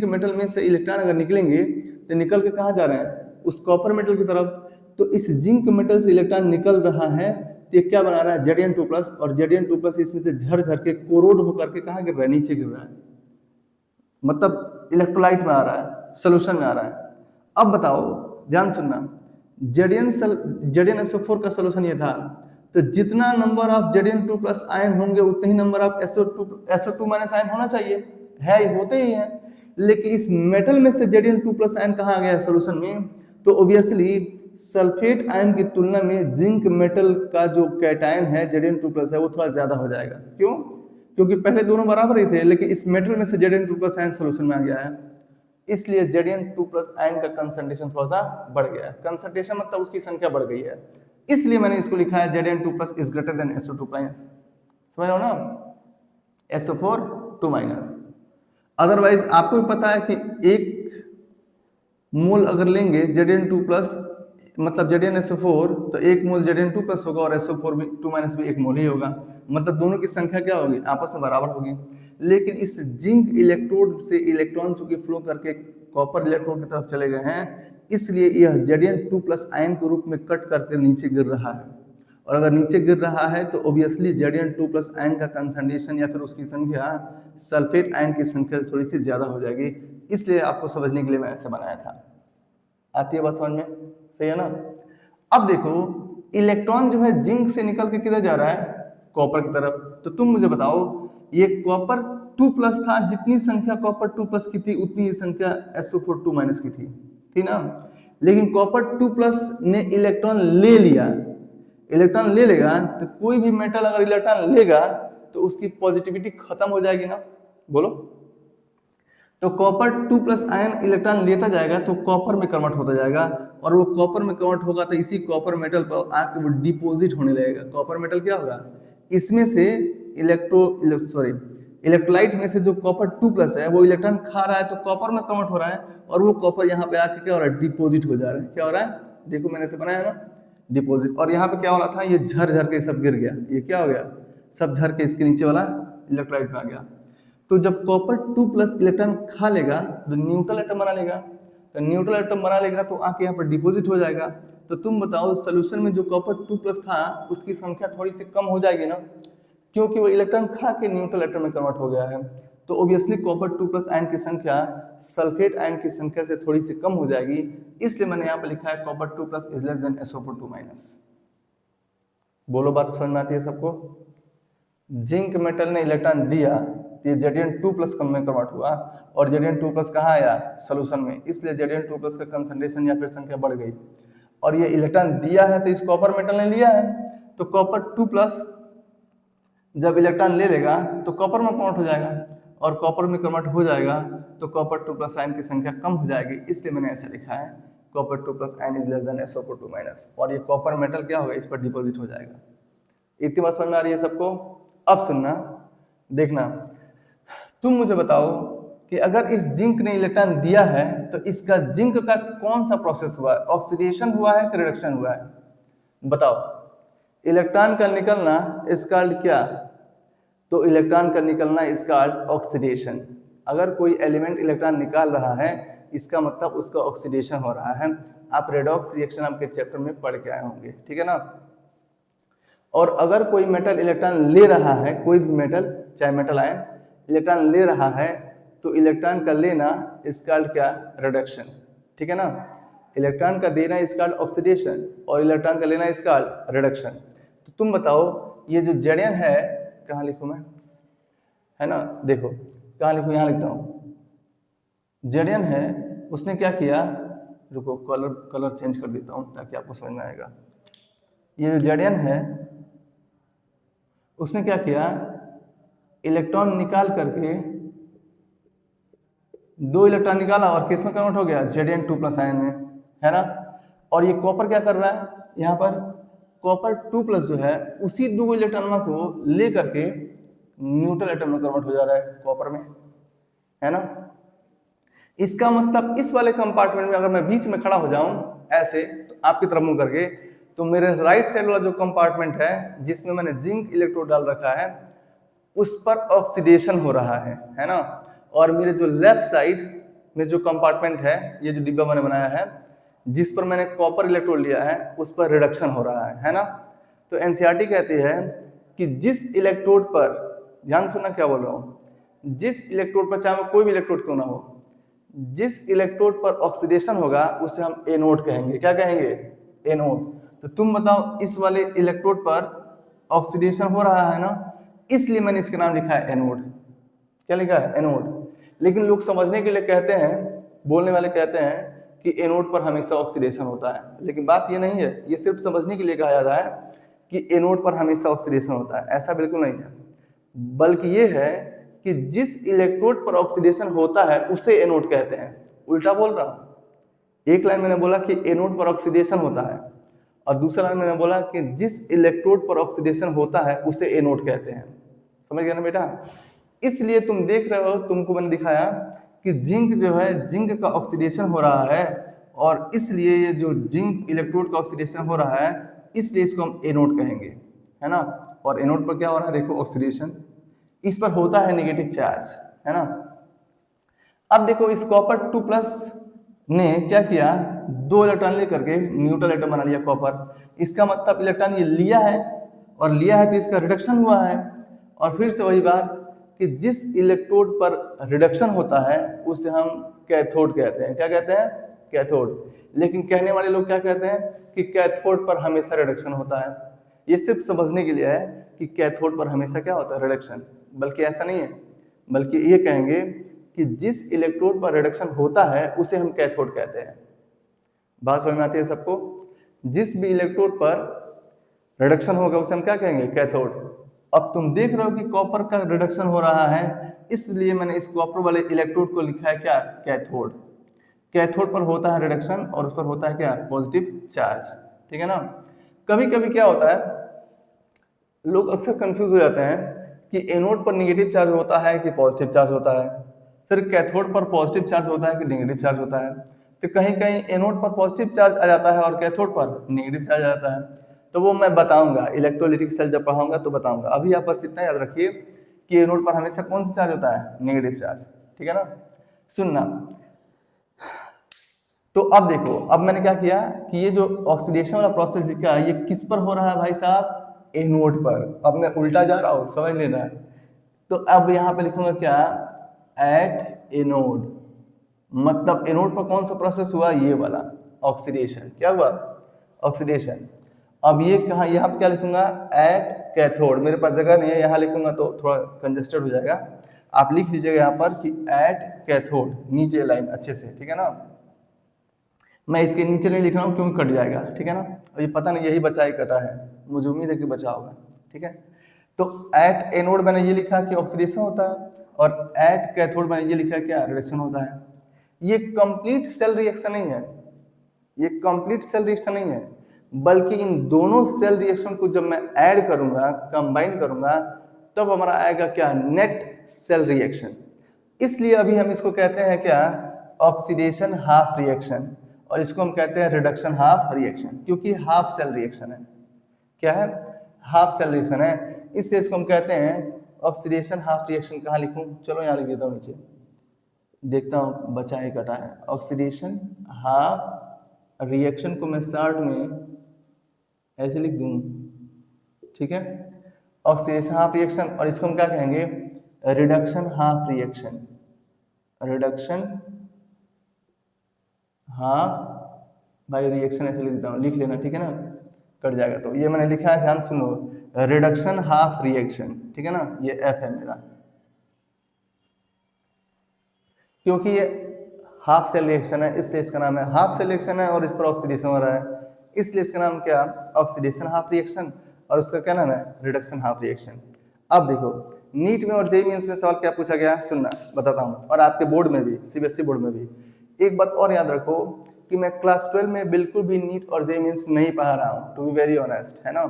मेटल में से इलेक्ट्रॉन अगर निकलेंगे तो निकल के कहाँ जा रहे हैं, उस कॉपर मेटल की तरफ। तो इस जिंक मेटल से इलेक्ट्रॉन निकल रहा है, तो ये क्या बना रहा है, Zn2+, और Zn2+ इसमें से झर झर के कोरोड होकर के कहाँ गिर रहा है, नीचे गिर रहा है, मतलब इलेक्ट्रोलाइट में आ रहा है, सोल्यूशन में आ रहा है। अब बताओ, ध्यान सुनना, ZnSO4 का सोल्यूशन ये था, तो जितना नंबर ऑफ Zn2+ आयन होंगे उतने ही नंबर ऑफ SO2- आयन होना चाहिए, है, होते ही हैं। लेकिन इस मेटल में से Zn2+ आयन कहाँ आ गया है सोल्यूशन में, तो ऑब्वियसली सल्फेट आयन की तुलना में जिंक मेटल का जो कैटायन है Zn2+ है वो थोड़ा ज्यादा हो जाएगा। क्यों, क्योंकि पहले दोनों बराबर ही थे, लेकिन इस मेटल में से Zn2+ आयन सोल्यूशन में आ गया है, इसलिए Zn2+ आयन का कंसंट्रेशन थोड़ा सा बढ़ गया है। कंसंट्रेशन मतलब उसकी संख्या बढ़ गई है, इसलिए मैंने इसको लिखा है Zn2+ is greater than SO2-। समझ रहे हो ना, SO4 2-। अदरवाइज आपको भी पता है कि एक मोल अगर लेंगे Zn2+, मतलब ZnSO4, तो एक मोल Zn2+ होगा, और SO4 भी एक मोल ही होगा, मतलब दोनों की संख्या क्या होगी, आपस में बराबर होगी। लेकिन इस जिंक इलेक्ट्रोड से इलेक्ट्रॉन चूंकि फ्लो करके कॉपर इलेक्ट्रोड की तरफ चले गए हैं, इसलिए यह Zn2+ आयन के रूप में कट करके नीचे गिर रहा है। और अगर नीचे गिर रहा है तो ऑब्वियसली Zn2+ आयन का कंसंट्रेशन या फिर उसकी संख्या सल्फेट आयन की संख्या से थोड़ी सी ज्यादा हो जाएगी, इसलिए आपको समझने के लिए मैं ऐसे बनाया था। आती है बात समझ में, सही है ना। अब देखो, इलेक्ट्रॉन जो है जिंक से निकल के किधर जा रहा है, कॉपर की तरफ। तो तुम मुझे बताओ, ये कॉपर 2 प्लस था, जितनी संख्या कॉपर 2 प्लस की थी उतनी ही संख्या SO4 2 माइनस की थी ना। लेकिन कॉपर 2 प्लस ने इलेक्ट्रॉन ले लिया, इलेक्ट्रॉन ले लेगा तो कोई भी मेटल अगर इलेक्ट्रॉन लेगा तो उसकी पॉजिटिविटी खत्म हो जाएगी ना, बोलो। तो कॉपर 2 प्लस आयन इलेक्ट्रॉन लेता जाएगा तो कॉपर में कन्वर्ट होता जाएगा, और वो कॉपर में कन्वर्ट होगा तो इसी कॉपर मेटल पर आके वो डिपॉजिट होने लगेगा। कॉपर मेटल क्या होगा, इसमें से इलेक्ट्रोलाइट में से जो कॉपर 2 प्लस है वो इलेक्ट्रॉन खा रहा है तो कॉपर में कन्वर्ट हो रहा है, और वो कॉपर यहाँ पे आके क्या हो रहा है, डिपॉजिट हो जा रहा है। क्या हो रहा है, देखो मैंने इसे बनाया ना, डिपॉजिट। और यहाँ पे क्या हो रहा था, ये झर झर के सब गिर गया, ये क्या हो गया, सब झर के इसके नीचे वाला इलेक्ट्रोलाइट में आ गया। तो जब कॉपर 2 प्लस इलेक्ट्रॉन खा लेगा तो न्यूट्रल एटम बना लेगा, तो न्यूट्रल एटम बना लेगा तो आके यहाँ पर डिपॉजिट हो जाएगा। तो तुम बताओ सोल्यूशन में जो कॉपर 2 प्लस था उसकी संख्या थोड़ी सी कम हो जाएगी ना, क्योंकि वो इलेक्ट्रॉन खा के न्यूट्रल एटम में कन्वर्ट हो गया है। तो ऑब्वियसली कॉपर 2 प्लस आयन की संख्या सल्फेट आयन की संख्या से थोड़ी सी कम हो जाएगी, इसलिए मैंने यहाँ पर लिखा है copper 2 plus is less than SO4 2 minus. बोलो बात समझ में आती है सबको। जिंक मेटल ने इलेक्ट्रॉन दिया, ये Zn2 प्लस कम में कन्वर्ट हुआ, और Zn2 प्लस कहाँ आया, सोल्यूशन में, इसलिए Zn2 प्लस का कंसंट्रेशन या फिर संख्या बढ़ गई। और ये इलेक्ट्रॉन दिया है तो इस कॉपर मेटल ने लिया है, तो कॉपर 2 प्लस जब इलेक्ट्रॉन ले लेगा तो कॉपर में कन्वर्ट हो जाएगा, और कॉपर में कन्वर्ट हो जाएगा तो कॉपर 2 प्लस आयन की संख्या कम हो जाएगी, इसलिए मैंने ऐसा लिखा है copper 2 plus ion is less than SO4 2 minus. और ये कॉपर मेटल क्या होगा, इस पर डिपॉजिट हो जाएगा। इतनी बात समझ में आ रही है सबको। अब सुनना, देखना, तुम मुझे बताओ कि अगर इस जिंक ने इलेक्ट्रॉन दिया है तो इसका जिंक का कौन सा प्रोसेस हुआ है, ऑक्सीडेशन हुआ है कि रिडक्शन हुआ है, बताओ। इलेक्ट्रॉन का निकलना इज कॉल्ड क्या, तो इलेक्ट्रॉन का निकलना इज कॉल्ड ऑक्सीडेशन। अगर कोई एलिमेंट इलेक्ट्रॉन निकाल रहा है इसका मतलब उसका ऑक्सीडेशन हो रहा है। आप रेडॉक्स रिएक्शन आपके चैप्टर में पढ़ के आए होंगे, ठीक है ना। और अगर कोई मेटल इलेक्ट्रॉन ले रहा है, कोई भी मेटल चाहे मेटल आयन इलेक्ट्रॉन ले रहा है तो इलेक्ट्रॉन का लेना इज कॉल्ड क्या, रिडक्शन, ठीक है ना। इलेक्ट्रॉन का देना इज कॉल्ड ऑक्सीडेशन और इलेक्ट्रॉन का लेना इज कॉल्ड रिडक्शन। तो तुम बताओ ये जो Zn है, कहाँ लिखूं मैं, है ना, देखो कहाँ लिखूं, यहाँ लिखता हूँ। Zn है, उसने क्या किया, रुको कलर चेंज कर देता हूँ ताकि आपको समझ में आएगा। ये जो Zn है उसने क्या किया, इलेक्ट्रॉन निकाल करके 2 इलेक्ट्रॉन निकाला और किस में कन्वर्ट हो गया, Zn2 प्लस आयन में, है ना। और ये कॉपर क्या कर रहा है, यहाँ पर कॉपर 2 प्लस जो है उसी 2 इलेक्ट्रॉनों को ले करके न्यूट्रल एटम में कन्वर्ट हो जा रहा है कॉपर में, है ना। इसका मतलब इस वाले कंपार्टमेंट में अगर मैं बीच में खड़ा हो जाऊं ऐसे तो आपकी तरफ मुंह करके, तो मेरे राइट साइड वाला जो कंपार्टमेंट है जिसमें मैंने जिंक इलेक्ट्रोड डाल रखा है उस पर ऑक्सीडेशन हो रहा है ना। और मेरे जो लेफ्ट साइड में जो कंपार्टमेंट है, ये जो डिब्बा मैंने बनाया है जिस पर मैंने कॉपर इलेक्ट्रोड लिया है उस पर रिडक्शन हो रहा है ना। तो एनसीईआरटी कहती है कि जिस इलेक्ट्रोड पर, ध्यान सुनना क्या बोल रहा हूं, जिस इलेक्ट्रोड पर, चाहे कोई भी इलेक्ट्रोड क्यों ना हो, जिस इलेक्ट्रोड पर ऑक्सीडेशन होगा उसे हम एनोड कहेंगे। क्या कहेंगे, एनोड। तो तुम बताओ इस वाले इलेक्ट्रोड पर ऑक्सीडेशन हो रहा है ना, इसलिए मैंने इसका नाम लिखा है एनोड। क्या लिखा है, एनोड। लेकिन लोग समझने के लिए कहते हैं, बोलने वाले कहते हैं कि एनोड पर हमेशा ऑक्सीडेशन होता है, लेकिन बात ये नहीं है। ये सिर्फ समझने के लिए कहा जाता है कि एनोड पर हमेशा ऑक्सीडेशन होता है, ऐसा बिल्कुल नहीं है। बल्कि ये है कि जिस इलेक्ट्रोड पर ऑक्सीडेशन होता है उसे एनोड कहते हैं। उल्टा बोल रहा हूं, एक लाइन मैंने बोला कि एनोड पर ऑक्सीडेशन होता है और दूसरा लाइन मैंने बोला कि जिस इलेक्ट्रोड पर ऑक्सीडेशन होता है उसे एनोड कहते हैं। समझ गया ना बेटा। इसलिए तुम देख रहे हो, तुमको मैंने दिखाया कि जिंक जो है, जिंक का ऑक्सीडेशन हो रहा है और इसलिए ये जो जिंक इलेक्ट्रोड का ऑक्सीडेशन हो रहा है इसलिए इसको हम एनोड कहेंगे, है ना। और एनोड पर क्या हो रहा है, देखो ऑक्सीडेशन, इस पर होता है नेगेटिव चार्ज, है ना। अब देखो इस कॉपर 2 प्लस ने क्या किया, 2 इलेक्ट्रॉन लेकर के न्यूट्रल एटम बना लिया कॉपर। इसका मतलब इलेक्ट्रॉन ये लिया है और लिया है तो इसका रिडक्शन हुआ है। और फिर से वही बात कि जिस इलेक्ट्रोड पर रिडक्शन होता है उसे हम कैथोड कहते हैं। क्या कहते हैं, कैथोड। लेकिन कहने वाले लोग क्या कहते हैं कि कैथोड पर हमेशा रिडक्शन होता है। ये सिर्फ समझने के लिए है कि कैथोड पर हमेशा क्या होता है, रिडक्शन, बल्कि ऐसा नहीं है। बल्कि ये कहेंगे कि जिस इलेक्ट्रोड पर रिडक्शन होता है उसे हम कैथोड कहते हैं। बात समझ में आती है सबको? जिस भी इलेक्ट्रोड पर रिडक्शन होगा उसे हम क्या कहेंगे? कैथोड। अब तुम देख रहे हो कि कॉपर का रिडक्शन हो रहा है, इसलिए मैंने इस कॉपर वाले इलेक्ट्रोड को लिखा है क्या? कैथोड। कैथोड पर होता है रिडक्शन और उस पर होता है क्या? Positive charge. ठीक है ना? कभी कभी क्या होता है, लोग अक्सर कंफ्यूज हो जाते हैं कि एनोड पर नेगेटिव चार्ज होता है कि पॉजिटिव चार्ज होता है, फिर कैथोड पर पॉजिटिव चार्ज होता है कि नेगेटिव चार्ज होता है। तो कहीं कहीं एनोड पर पॉजिटिव चार्ज आ जाता है और कैथोड पर नेगेटिव चार्ज आ जाता है। तो वो मैं बताऊंगा, इलेक्ट्रोलिटिक सेल जब पढ़ाऊंगा तो बताऊंगा। अभी आप बस इतना याद रखिए कि एनोड पर हमेशा कौन सा चार्ज होता है? Negative charge. ठीक है ना? सुनना, तो अब देखो, अब मैंने क्या किया कि ये जो ऑक्सीडेशन वाला प्रोसेस लिखा है ये किस पर हो रहा है भाई साहब? एनोड पर। अब मैं उल्टा जा रहा हूं, समझ लेना। तो अब यहां पे लिखूंगा क्या? At anode. मतलब एनोड पर कौन सा प्रोसेस हुआ? ये वाला ऑक्सीडेशन। क्या हुआ? ऑक्सीडेशन। अब ये कहा, यहाँ पे क्या लिखूंगा? At cathode. मेरे पास जगह नहीं है, यहाँ लिखूंगा तो थोड़ा कंजेस्टेड हो जाएगा। आप लिख लीजिएगा यहाँ पर कि एट कैथोड, नीचे लाइन अच्छे से। ठीक है ना? मैं इसके नीचे नहीं लिख रहा हूँ क्योंकि कट जाएगा। ठीक है ना? और ये पता नहीं यही बचा ही कटा है, मुझे उम्मीद है कि बचा होगा। ठीक है? तो एट एनोड मैंने ये लिखा कि ऑक्सीडेशन होता है, और एट कैथोड मैंने ये लिखा क्या? रिडक्शन होता है। ये कंप्लीट सेल रिएक्शन नहीं है, ये कंप्लीट सेल रिएक्शन नहीं है, बल्कि इन दोनों सेल रिएक्शन को जब मैं ऐड करूंगा, कंबाइन करूंगा, तब हमारा आएगा क्या? Net cell reaction. इसलिए अभी हम इसको कहते हैं क्या? ऑक्सीडेशन हाफ रिएक्शन, और इसको हम कहते हैं रिडक्शन हाफ रिएक्शन, क्योंकि हाफ सेल रिएक्शन है। क्या है? हाफ सेल रिएक्शन है, इसलिए इसको हम कहते हैं ऑक्सीडेशन हाफ रिएक्शन। कहाँ लिखूं? चलो यहाँ लिख देता हूँ नीचे, देखता हूँ बचा है कटा है। ऑक्सीडेशन हाफ रिएक्शन को मैं शॉर्ट में ऐसे लिख दूं। ठीक है? ऑक्सीडेशन हाफ रिएक्शन, और इसको हम क्या कहेंगे? Reduction half reaction. Reduction half भाई रिएक्शन ऐसे लिख देता हूँ, लिख लेना। ठीक है ना? कट जाएगा तो ये मैंने लिखा है, ध्यान सुनो, रिडक्शन हाफ रिएक्शन। ठीक है ना? ये एफ है मेरा, क्योंकि ये हाफ सेल रिएक्शन है इसलिए इसका नाम है हाफ सेल रिएक्शन है, और इस पर ऑक्सीडेशन हो रहा है इसलिए इसका नाम क्या? ऑक्सीडेशन हाफ रिएक्शन, और उसका क्या नाम है? Reduction half reaction. अब देखो, नीट में और जेईई मेंस में सवाल क्या पूछा गया है, सुनना बताता हूँ, और आपके बोर्ड में भी, सीबीएसई बोर्ड में भी। एक बात और याद रखो कि मैं क्लास 12 में बिल्कुल भी नीट और जेईई मेंस नहीं पढ़ा रहा हूँ, टू बी वेरी ऑनेस्ट, है ना?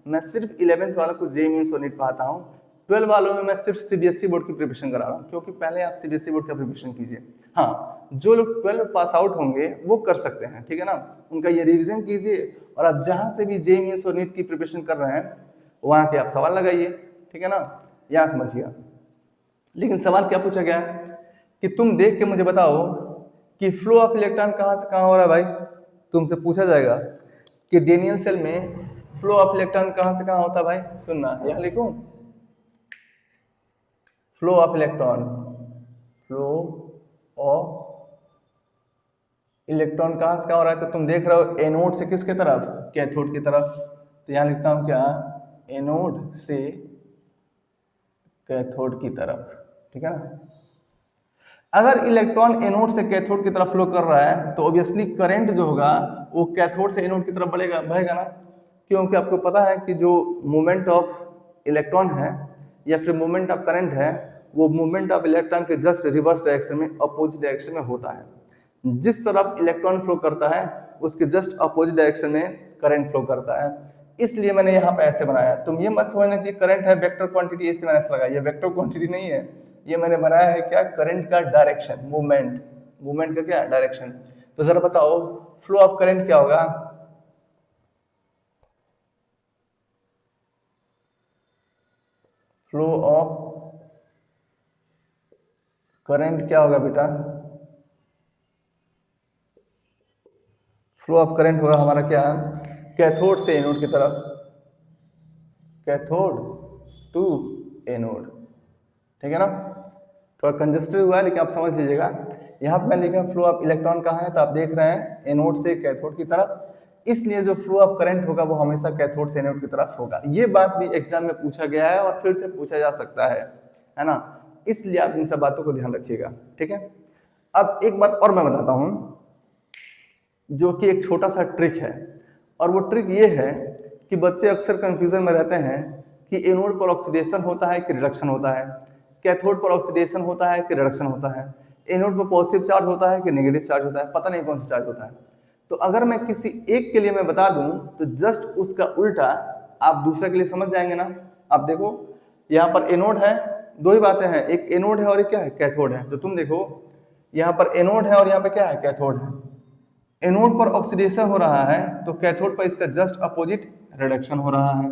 मैं सिर्फ 11th वालों को जेईई मेंस और नीट पढ़ाता हूँ। 12 वालों में मैं सिर्फ सीबीएसई बोर्ड की प्रिपरेशन करा रहा हूँ, क्योंकि पहले आप सीबीएसई बोर्ड का प्रिपरेशन कीजिए। हाँ, जो लोग 12 पास आउट होंगे वो कर सकते हैं। ठीक है ना? उनका ये रिवीजन कीजिए, और आप जहाँ से भी जेईई मेंस और नीट की प्रिपरेशन कर रहे हैं वहाँ के आप सवाल लगाइए। ठीक है ना? यहाँ समझिएगा। लेकिन सवाल क्या पूछा गया है कि तुम देख के मुझे बताओ कि फ्लो ऑफ इलेक्ट्रॉन कहाँ से कहाँ हो रहा है। भाई तुमसे पूछा जाएगा कि डेनियल सेल में फ्लो ऑफ इलेक्ट्रॉन कहाँ से कहाँ होता है। भाई सुनना, यहाँ लिखूं, flow of electron, flow of electron कहाँ से कहाँ हो रहा है, तो तुम देख रहे हो एनोड से किसके तरफ? कैथोड की तरफ। तो यहाँ लिखता हूँ क्या? एनोड से कैथोड की तरफ। ठीक है ना? अगर इलेक्ट्रॉन एनोड से कैथोड की तरफ फ्लो कर रहा है तो ऑब्वियसली करंट जो होगा वो कैथोड से एनोड की तरफ बहेगा ना, क्योंकि आपको पता है कि जो मूवमेंट ऑफ इलेक्ट्रॉन है या फिर मूवमेंट ऑफ करंट है, वो मूवमेंट ऑफ इलेक्ट्रॉन के जस्ट रिवर्स डायरेक्शन में, अपोजिट डायरेक्शन में होता है। जिस तरफ इलेक्ट्रॉन फ्लो करता है उसके जस्ट अपोजिट डायरेक्शन में करंट फ्लो करता है। इसलिए मैंने यहाँ पे ऐसे बनाया। तुम ये मत समझना कि करंट है वेक्टर क्वांटिटी, इसलिए मैंने ऐसा लगाया। ये वेक्टर क्वांटिटी नहीं है, ये मैंने बनाया है क्या? करंट का डायरेक्शन, मूवमेंट का क्या? डायरेक्शन। तो जरा बताओ फ्लो ऑफ करंट क्या होगा? फ्लो ऑफ करंट क्या होगा बेटा? फ्लो ऑफ करंट होगा हमारा क्या? कैथोड से एनोड की तरफ, कैथोड टू एनोड। ठीक है ना? थोड़ा कंजेस्टेड हुआ है लेकिन आप समझ लीजिएगा। यहाँ पे मैं लिखा फ्लो ऑफ इलेक्ट्रॉन कहाँ है, तो आप देख रहे हैं एनोड से कैथोड की तरफ, इसलिए जो फ्लो ऑफ करंट होगा वो हमेशा कैथोड से एनोड की तरफ होगा। ये बात भी एग्जाम में पूछा गया है और फिर से पूछा जा सकता है ना? इसलिए आप इन सब बातों को ध्यान रखिएगा, ठीक है। अब एक बात और मैं बताता हूं, जो कि एक छोटा सा ट्रिक है, और वो ट्रिक ये है कि बच्चे अक्सर कंफ्यूजन में रहते हैं कि एनोड पर ऑक्सीडेशन होता है कि रिडक्शन होता है, कैथोड पर ऑक्सीडेशन होता है कि रिडक्शन होता है, एनोड पर पॉजिटिव चार्ज होता है कि नेगेटिव चार्ज होता है, पता नहीं कौन सा चार्ज होता है। तो अगर मैं किसी एक के लिए मैं बता दूं तो जस्ट उसका उल्टा आप दूसरे के लिए समझ जाएंगे ना। आप देखो यहाँ पर एनोड है, दो ही बातें हैं, एक एनोड है और एक क्या है, कैथोड है। तो तुम देखो यहाँ पर एनोड है और यहाँ पे क्या है, कैथोड है। एनोड पर ऑक्सीडेशन हो रहा है तो कैथोड पर इसका जस्ट अपोजिट रिडक्शन हो रहा है।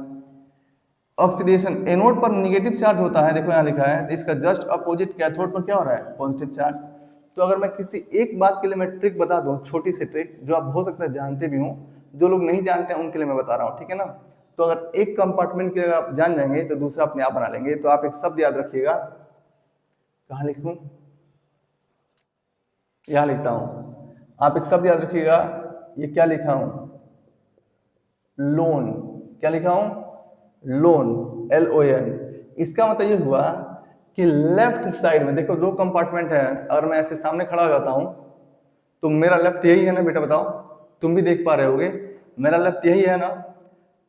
ऑक्सीडेशन एनोड पर नेगेटिव चार्ज होता है, देखो यहाँ लिखा है, तो इसका जस्ट अपोजिट कैथोड पर क्या हो रहा है, पॉजिटिव चार्ज। तो अगर मैं किसी एक बात के लिए मैं ट्रिक बता दूं, छोटी सी ट्रिक जो आप हो सकता है जानते भी हों, जो लोग नहीं जानते हैं उनके लिए मैं बता रहा हूँ, ठीक है ना। तो अगर एक कंपार्टमेंट के अगर आप जान जाएंगे तो दूसरा अपने आप बना लेंगे। तो आप एक शब्द याद रखिएगा, कहाँ लिखूं, यहाँ लिखता हूं, आप एक शब्द याद रखिएगा, ये क्या लिखा हूं, लोन। क्या लिखा हूं, लोन, LON। इसका मतलब ये हुआ कि लेफ्ट साइड में देखो दो कंपार्टमेंट है, अगर मैं ऐसे सामने खड़ा हो जाता हूं तो मेरा लेफ्ट यही है ना बेटा, बताओ, तुम भी देख पा रहे होगे मेरा लेफ्ट यही है ना।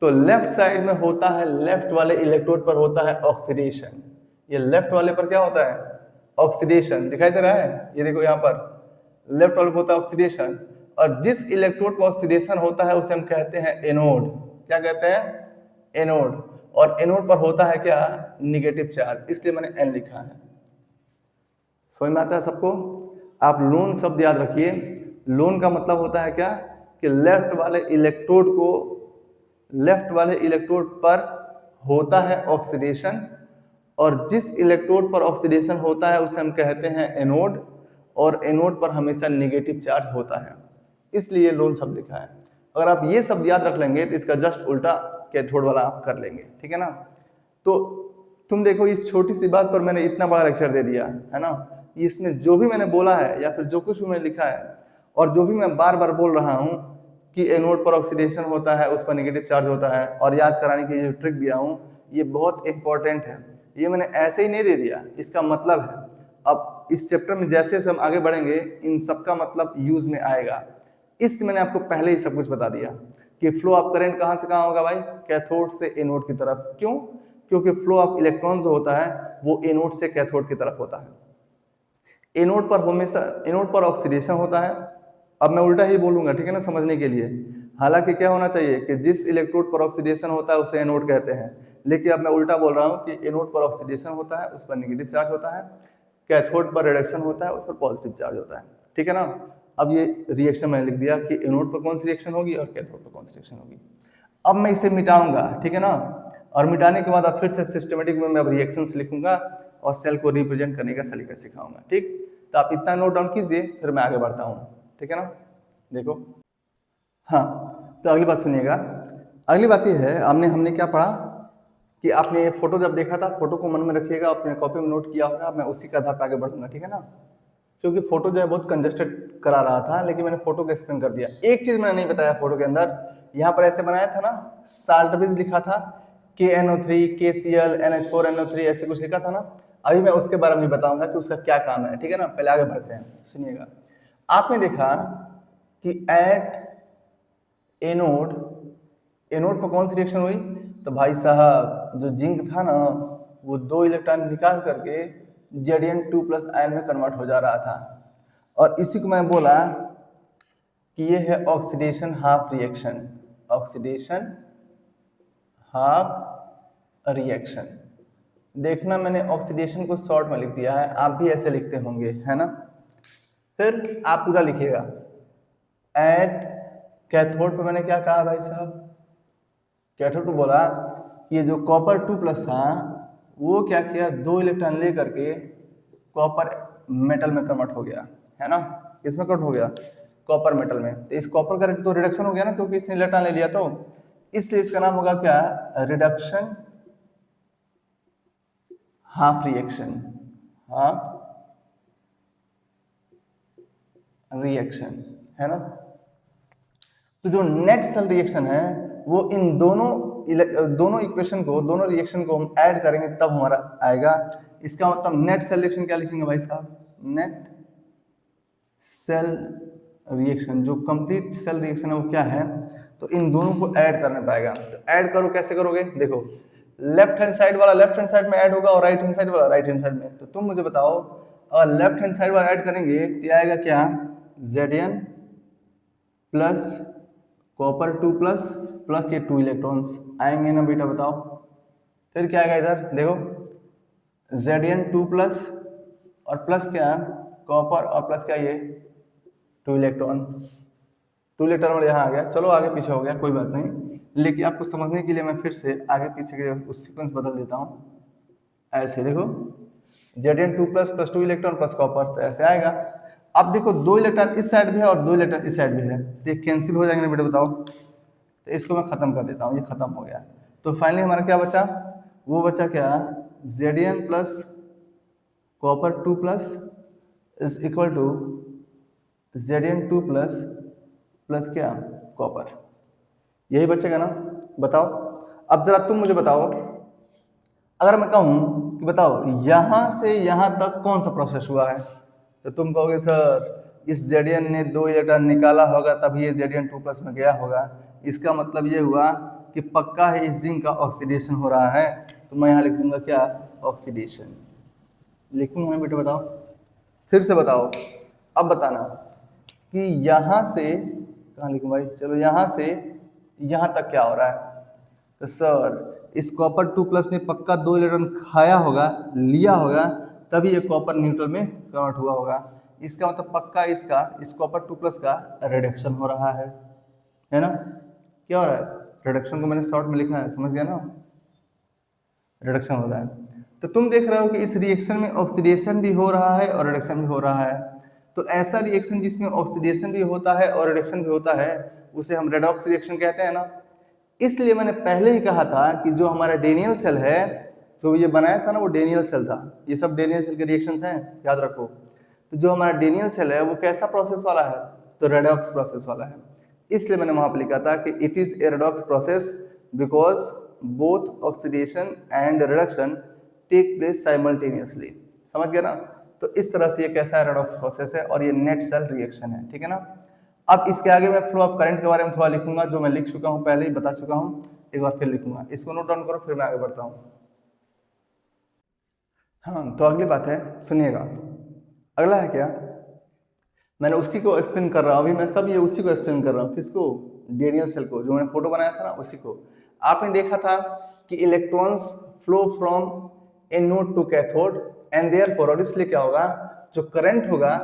तो लेफ्ट साइड में होता है, लेफ्ट वाले इलेक्ट्रोड पर होता है ऑक्सीडेशन। ये लेफ्ट वाले पर क्या होता है, ऑक्सीडेशन, दिखाई दे रहा है, ये देखो यहाँ पर लेफ्ट वाले पर होता है ऑक्सीडेशन, और जिस इलेक्ट्रोड पर ऑक्सीडेशन होता है उसे हम कहते हैं एनोड। क्या कहते हैं, एनोड। और एनोड पर होता है क्या, निगेटिव चार्ज, इसलिए मैंने एन लिखा है। समझ में आता है सबको। आप लोन शब्द याद रखिए, लोन का मतलब होता है क्या, कि लेफ्ट वाले इलेक्ट्रोड पर होता है ऑक्सीडेशन, और जिस इलेक्ट्रोड पर ऑक्सीडेशन होता है उसे हम कहते हैं एनोड, और एनोड पर हमेशा नेगेटिव चार्ज होता है, इसलिए लोन शब्द लिखा है। अगर आप ये शब्द याद रख लेंगे तो इसका जस्ट उल्टा कैथोड वाला आप कर लेंगे, ठीक है ना। तो तुम देखो इस छोटी सी बात पर मैंने इतना बड़ा लेक्चर दे दिया है ना। इसमें जो भी मैंने बोला है या फिर जो कुछ भी मैंने लिखा है और जो भी मैं बार बार बोल रहा हूँ कि एनोड पर ऑक्सीडेशन होता है, उस पर नेगेटिव चार्ज होता है, और याद कराने की जो ट्रिक दिया हूँ ये बहुत इंपॉर्टेंट है। ये मैंने ऐसे ही नहीं दे दिया, इसका मतलब है अब इस चैप्टर में जैसे जैसे हम आगे बढ़ेंगे इन सबका मतलब यूज में आएगा। इसलिए मैंने आपको पहले ही सब कुछ बता दिया कि फ्लो ऑफ करंट कहाँ से कहाँ होगा भाई, कैथोड से एनोड की तरफ। क्यों, क्योंकि फ्लो ऑफ इलेक्ट्रॉन जो होता है वो एनोड से कैथोड की तरफ होता है। एनोड पर हमेशा एनोड पर ऑक्सीडेशन होता है। अब मैं उल्टा ही बोलूंगा, ठीक है ना, समझने के लिए। हालांकि क्या होना चाहिए कि जिस इलेक्ट्रोड पर ऑक्सीडेशन होता है उसे एनोड कहते हैं, लेकिन अब मैं उल्टा बोल रहा हूँ कि एनोड पर ऑक्सीडेशन होता है, उस पर नेगेटिव चार्ज होता है, कैथोड पर रिडक्शन होता है, उस पर पॉजिटिव चार्ज होता है, ठीक है ना। अब ये रिएक्शन मैंने लिख दिया कि एनोड पर कौन सी रिएक्शन होगी और कैथोड पर कौन सी रिएक्शन होगी। अब मैं इसे मिटाऊंगा, ठीक है ना, और मिटाने के बाद अब फिर से सिस्टमेटिक में मैं अब रिएक्शंस लिखूंगा और सेल को रिप्रेजेंट करने का सलीका सिखाऊंगा, ठीक। तो आप इतना नोट डाउन कीजिए, फिर मैं आगे बढ़ता हूँ, ठीक है ना। देखो हाँ, तो अगली बात सुनिएगा। अगली बात ये है, हमने क्या पढ़ा कि आपने फोटो जब देखा था, फोटो को मन में रखिएगा, अपने कॉपी में नोट किया होगा, मैं उसी के आधार पर आगे बढ़ूंगा, ठीक है ना। क्योंकि फोटो जो है बहुत कंजस्टेड करा रहा था, लेकिन मैंने फोटो को एक्सप्लेन कर दिया। एक चीज मैंने नहीं बताया फोटो के अंदर, यहाँ पर ऐसे बनाया था ना, साल्ट ब्रिज लिखा था, KNO3 KCl NH4 NO3 ऐसे कुछ लिखा था ना। अभी मैं उसके बारे में बताऊंगा कि उसका क्या काम है, ठीक है ना। पहले आगे बढ़ते हैं, सुनिएगा। आपने देखा कि एट एनोड पर कौन सी रिएक्शन हुई, तो भाई साहब जो जिंक था ना वो 2 इलेक्ट्रॉन निकाल करके Zn2+ आयन में कन्वर्ट हो जा रहा था, और इसी को मैं बोला कि ये है oxidation half reaction, oxidation half reaction. देखना मैंने ऑक्सीडेशन को शॉर्ट में लिख दिया है, आप भी ऐसे लिखते होंगे, है ना। फिर आप पूरा लिखिएगा। एट कैथोड पे मैंने क्या कहा भाई साहब, कैथोड पे बोला ये जो कॉपर 2+ था वो क्या किया, 2 इलेक्ट्रॉन ले करके कॉपर मेटल में कन्वर्ट हो गया, है ना। इसमें कन्वर्ट हो गया कॉपर मेटल में, तो इस कॉपर का तो रिडक्शन हो गया ना, क्योंकि इसने इलेक्ट्रॉन ले लिया, तो इसलिए इसका नाम होगा क्या, reduction half reaction, half reaction, है ना। तो जो नेट सेल रिएक्शन है वो इन दोनों इक्वेशन को, दोनों रिएक्शन को हम ऐड करेंगे तब हमारा आएगा। इसका मतलब नेट सेल रिएक्शन क्या लिखेंगे भाई साहब, नेट सेल रिएक्शन, जो कंप्लीट सेल रिएक्शन है वो क्या है, तो इन दोनों को ऐड करना पाएगा। तो ऐड करो, कैसे करोगे, देखो लेफ्ट हैंड साइड वाला लेफ्ट हैंड साइड में ऐड होगा और राइट हैंड साइड वाला राइट हैंड साइड में। तो तुम मुझे बताओ, अगर लेफ्ट हैंड साइड वाला ऐड करेंगे तो आएगा क्या, Zn plus copper 2 plus plus ये 2 इलेक्ट्रॉन्स आएंगे ना बेटा, बताओ। फिर क्या आएगा इधर देखो, Zn 2 प्लस और प्लस क्या कॉपर और प्लस क्या ये 2 इलेक्ट्रॉन, 2 इलेक्ट्रॉन वाला यहाँ आ गया। चलो आगे पीछे हो गया, कोई बात नहीं, लेकिन आपको समझने के लिए मैं फिर से आगे पीछे के उस सीक्वेंस बदल देता हूँ। ऐसे देखो Zn 2 plus plus 2 electron plus copper, तो ऐसे आएगा। अब देखो 2 इलेक्ट्रॉन इस साइड भी है और 2 इलेक्ट्रॉन इस साइड भी है, तो ये कैंसिल हो जाएंगे ना बेटा, बताओ। तो इसको मैं खत्म कर देता हूँ, ये खत्म हो गया। तो फाइनली हमारा क्या बचा, वो बचा क्या, Zn plus copper 2 plus is equal to Zn 2 plus plus क्या कॉपर, यही बचेगा ना, बताओ। अब जरा तुम मुझे बताओ, अगर मैं कहूँ कि बताओ यहाँ से यहाँ तक कौन सा प्रोसेस हुआ है, तो तुम कहोगे सर इस Zn ने 2 इलेक्ट्रॉन निकाला होगा तभी ये Zn 2 प्लस में गया होगा। इसका मतलब ये हुआ कि पक्का है इस जिंक का ऑक्सीडेशन हो रहा है। तो मैं यहाँ लिख दूंगा क्या, ऑक्सीडेशन लिखूंगा ना बेटा, बताओ फिर से बताओ। अब बताना कि यहाँ से कहाँ लिखूँ भाई, चलो यहाँ से यहाँ तक क्या हो रहा है, तो सर इस कॉपर 2 प्लस ने पक्का 2 इलेक्ट्रॉन खाया होगा, लिया होगा, तभी ये कॉपर न्यूट्रल में कन्वर्ट हुआ होगा। इसका मतलब पक्का इसका इस कॉपर 2 प्लस का रिडक्शन हो रहा है ना। क्या हो रहा है, रिडक्शन को मैंने शॉर्ट में लिखा है, समझ गया ना, रिडक्शन हो रहा है। तो तुम देख रहे हो कि इस रिएक्शन में ऑक्सीडेशन भी हो रहा है और रिडक्शन भी हो रहा है। तो ऐसा रिएक्शन जिसमें ऑक्सीडेशन भी होता है और रिडक्शन भी होता है उसे हम रेडॉक्स रिएक्शन कहते हैं ना। इसलिए मैंने पहले ही कहा था कि जो हमारा डेनियल सेल है, जो ये बनाया था ना, वो डेनियल सेल था। ये सब डेनियल सेल के रिएक्शंस हैं, याद रखो। तो जो हमारा डेनियल सेल है वो कैसा प्रोसेस वाला है, तो रेडॉक्स प्रोसेस वाला है। इसलिए मैंने वहां पर लिखा था कि it is a redox process because both oxidation and reduction take place simultaneously. समझ गया ना। तो इस तरह से ये कैसा है, रेडॉक्स प्रोसेस है और ये नेट सेल रिएक्शन है, ठीक है ना। अब इसके आगे मैं फ्लो ऑफ करंट के बारे में थोड़ा लिखूंगा, जो मैं लिख चुका हूं, पहले ही बता चुका हूं, एक बार फिर लिखूंगा। इसको नोट डाउन करो, फिर मैं आगे बढ़ता हूं। हाँ, तो अगली बात है, सुनिएगा। अगला है क्या, मैंने उसी को एक्सप्लेन कर रहा हूं अभी, मैं सब ये उसी को एक्सप्लेन कर रहा हूं। किसको, डेनियल सेल को, जो मैंने फोटो बनाया था ना उसी को। आपने देखा था कि electrons flow from anode to cathode and therefore, और इसलिए क्या होगा, जो करंट होगा,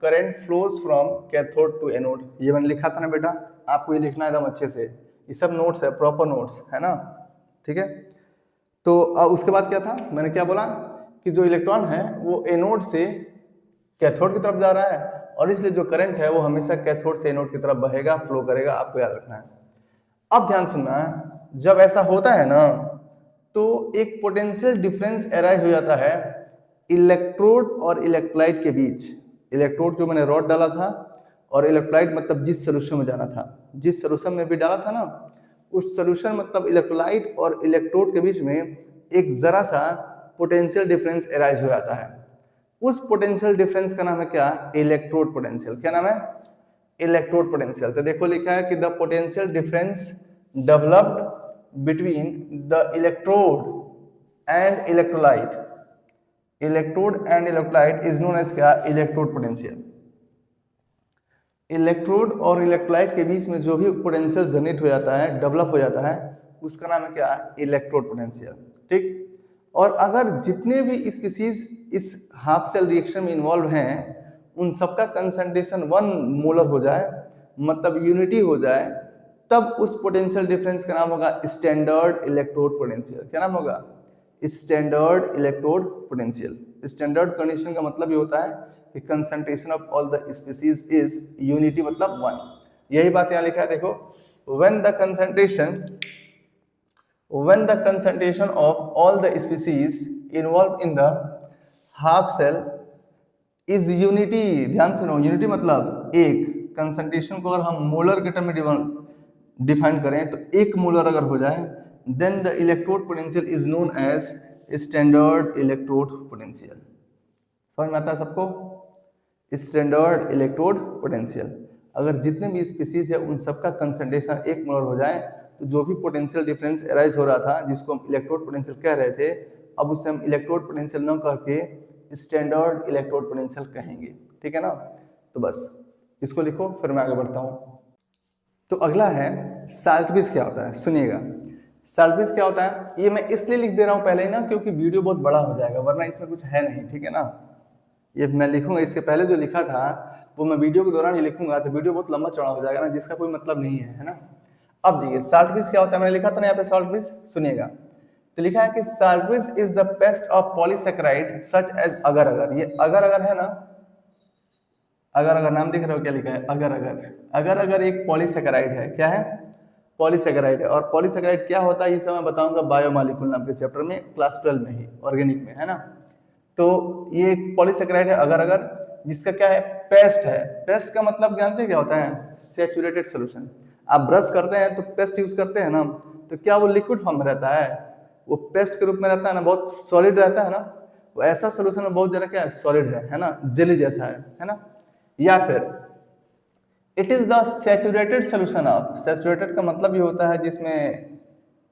current flows from cathode to anode. ये मैंने लिखा था ना बेटा, आपको ये लिखना एकदम अच्छे से, ये सब नोट्स है, प्रॉपर नोट्स है ना, ठीक है। तो उसके बाद क्या था, मैंने क्या बोला कि जो इलेक्ट्रॉन है वो एनोड से कैथोड की तरफ जा रहा है, और इसलिए जो करंट है वो हमेशा कैथोड से एनोड की तरफ बहेगा, फ्लो करेगा, आपको याद रखना है। अब ध्यान सुनना, जब ऐसा होता है ना तो एक पोटेंशियल डिफरेंस अराइज हो जाता है इलेक्ट्रोड और इलेक्ट्रोलाइट के बीच। इलेक्ट्रोड जो मैंने रॉड डाला था, और इलेक्ट्रोलाइट मतलब जिस सोल्यूशन में जाना था, जिस सोल्यूशन में भी डाला था ना, उस सोल्यूशन मतलब इलेक्ट्रोलाइट और इलेक्ट्रोड के बीच में एक जरा सा पोटेंशियल डिफरेंस अराइज हो जाता है। उस पोटेंशियल डिफरेंस का नाम है क्या, इलेक्ट्रोड पोटेंशियल। क्या नाम है, इलेक्ट्रोड पोटेंशियल। तो देखो लिखा है कि the potential difference developed between the electrode and electrolyte, electrode and electrolyte is known as क्या, इलेक्ट्रोड पोटेंशियल। इलेक्ट्रोड और इलेक्ट्रोलाइट के बीच में जो भी पोटेंशियल जनरेट हो जाता है, डेवलप हो जाता है, उसका नाम है क्या, इलेक्ट्रोड पोटेंशियल, ठीक। और अगर जितने भी स्पीसीज इस हाफ सेल रिएक्शन में इन्वॉल्व हैं, उन सबका कंसंट्रेशन 1 मोलर हो जाए, मतलब यूनिटी हो जाए, तब उस पोटेंशियल डिफरेंस का नाम होगा स्टैंडर्ड इलेक्ट्रोड पोटेंशियल। क्या नाम होगा, standard electrode potential. Standard condition का मतलब ये होता है कि concentration of all the species is unity, मतलब 1। यही बात यहाँ लिखा है, देखो, when the concentration of all the species involved in the half cell is unity, ध्यान सुनो, यूनिटी मतलब एक, कंसंट्रेशन को अगर हम मोलर के टर्म में डिफाइन करें तो 1 मोलर अगर हो जाए, then the electrode potential is known as standard electrode potential. समझ में आता है सबको? Standard electrode potential. अगर जितने भी स्पीसीज है उन सबका कंसंट्रेशन 1 मोलर हो जाए तो जो भी पोटेंशियल डिफरेंस अराइज हो रहा था जिसको हम इलेक्ट्रोड पोटेंशियल कह रहे थे, अब उससे हम इलेक्ट्रोड पोटेंशियल न कह के स्टैंडर्ड इलेक्ट्रोड पोटेंशियल कहेंगे। ठीक है ना? तो बस इसको लिखो, फिर मैं आगे बढ़ता हूँ। तो अगला है साल्टब्रिज क्या होता है, सुनिएगा। साल्टब्रिज क्या होता है ये मैं इसलिए लिख दे रहा हूँ पहले ही ना, क्योंकि वीडियो बहुत बड़ा हो जाएगा, वरना इसमें कुछ है नहीं। ठीक है ना? ये मैं लिखूंगा, इसके पहले जो लिखा था वो मैं वीडियो के दौरान ये लिखूंगा तो वीडियो बहुत लंबा चौड़ा हो जाएगा ना, जिसका कोई मतलब नहीं है, है ना? अब देखिए साल्टब्रिज क्या होता है, मैंने लिखा था ना यहाँ पे साल्टब्रिज, सुनिएगा। तो लिखा है कि salt bridge is the paste of polysaccharide such as agar agar. ये अगर अगर है ना, अगर अगर नाम देख रहे हो क्या लिखा है, अगर अगर। अगर अगर एक पॉलीसेकेराइड है, क्या है? पॉलीसेकेराइड है। और पॉलीसेकेराइड क्या होता है ये सब मैं बताऊंगा बायोमॉलिक्यूल नाम के चैप्टर में, क्लास 12 में ही, ऑर्गेनिक में, है ना? तो ये एक पॉलीसेकेराइड है अगर अगर, जिसका क्या है, पेस्ट है। पेस्ट का मतलब जानते हैं क्या होता है? Saturated solution. आप ब्रश करते हैं तो पेस्ट यूज करते हैं ना, तो क्या वो लिक्विड फॉर्म में रहता है? वो पेस्ट के रूप में रहता है ना, बहुत सॉलिड रहता है ना। वो ऐसा सोल्यूशन में बहुत जरा क्या है, सॉलिड है ना, जेली जैसा है ना? या फिर it is the saturated solution of, saturated का मतलब ये होता है जिसमें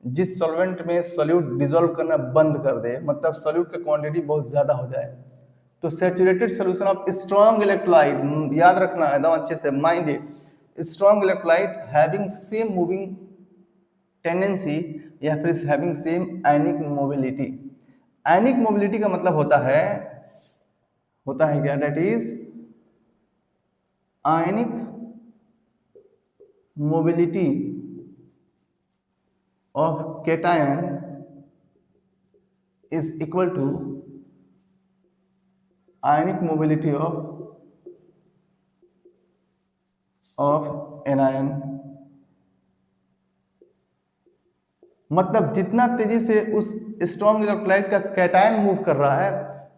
जिस सॉल्वेंट में सॉल्यूट डिसॉल्व करना बंद कर दे, मतलब सॉल्यूट की क्वांटिटी बहुत ज्यादा हो जाए। तो saturated solution of strong electrolyte, याद रखना एकदम अच्छे से, mind it, strong electrolyte having same moving tendency या फिर हैविंग सेम आयनिक मोबिलिटी। आयनिक मोबिलिटी का मतलब होता है क्या, that is ionic mobility of cation is equal to ionic mobility of anion। मतलब जितना तेजी से उस स्ट्रॉन्ग इलेक्ट्रोलाइट का कैटायन मूव कर रहा है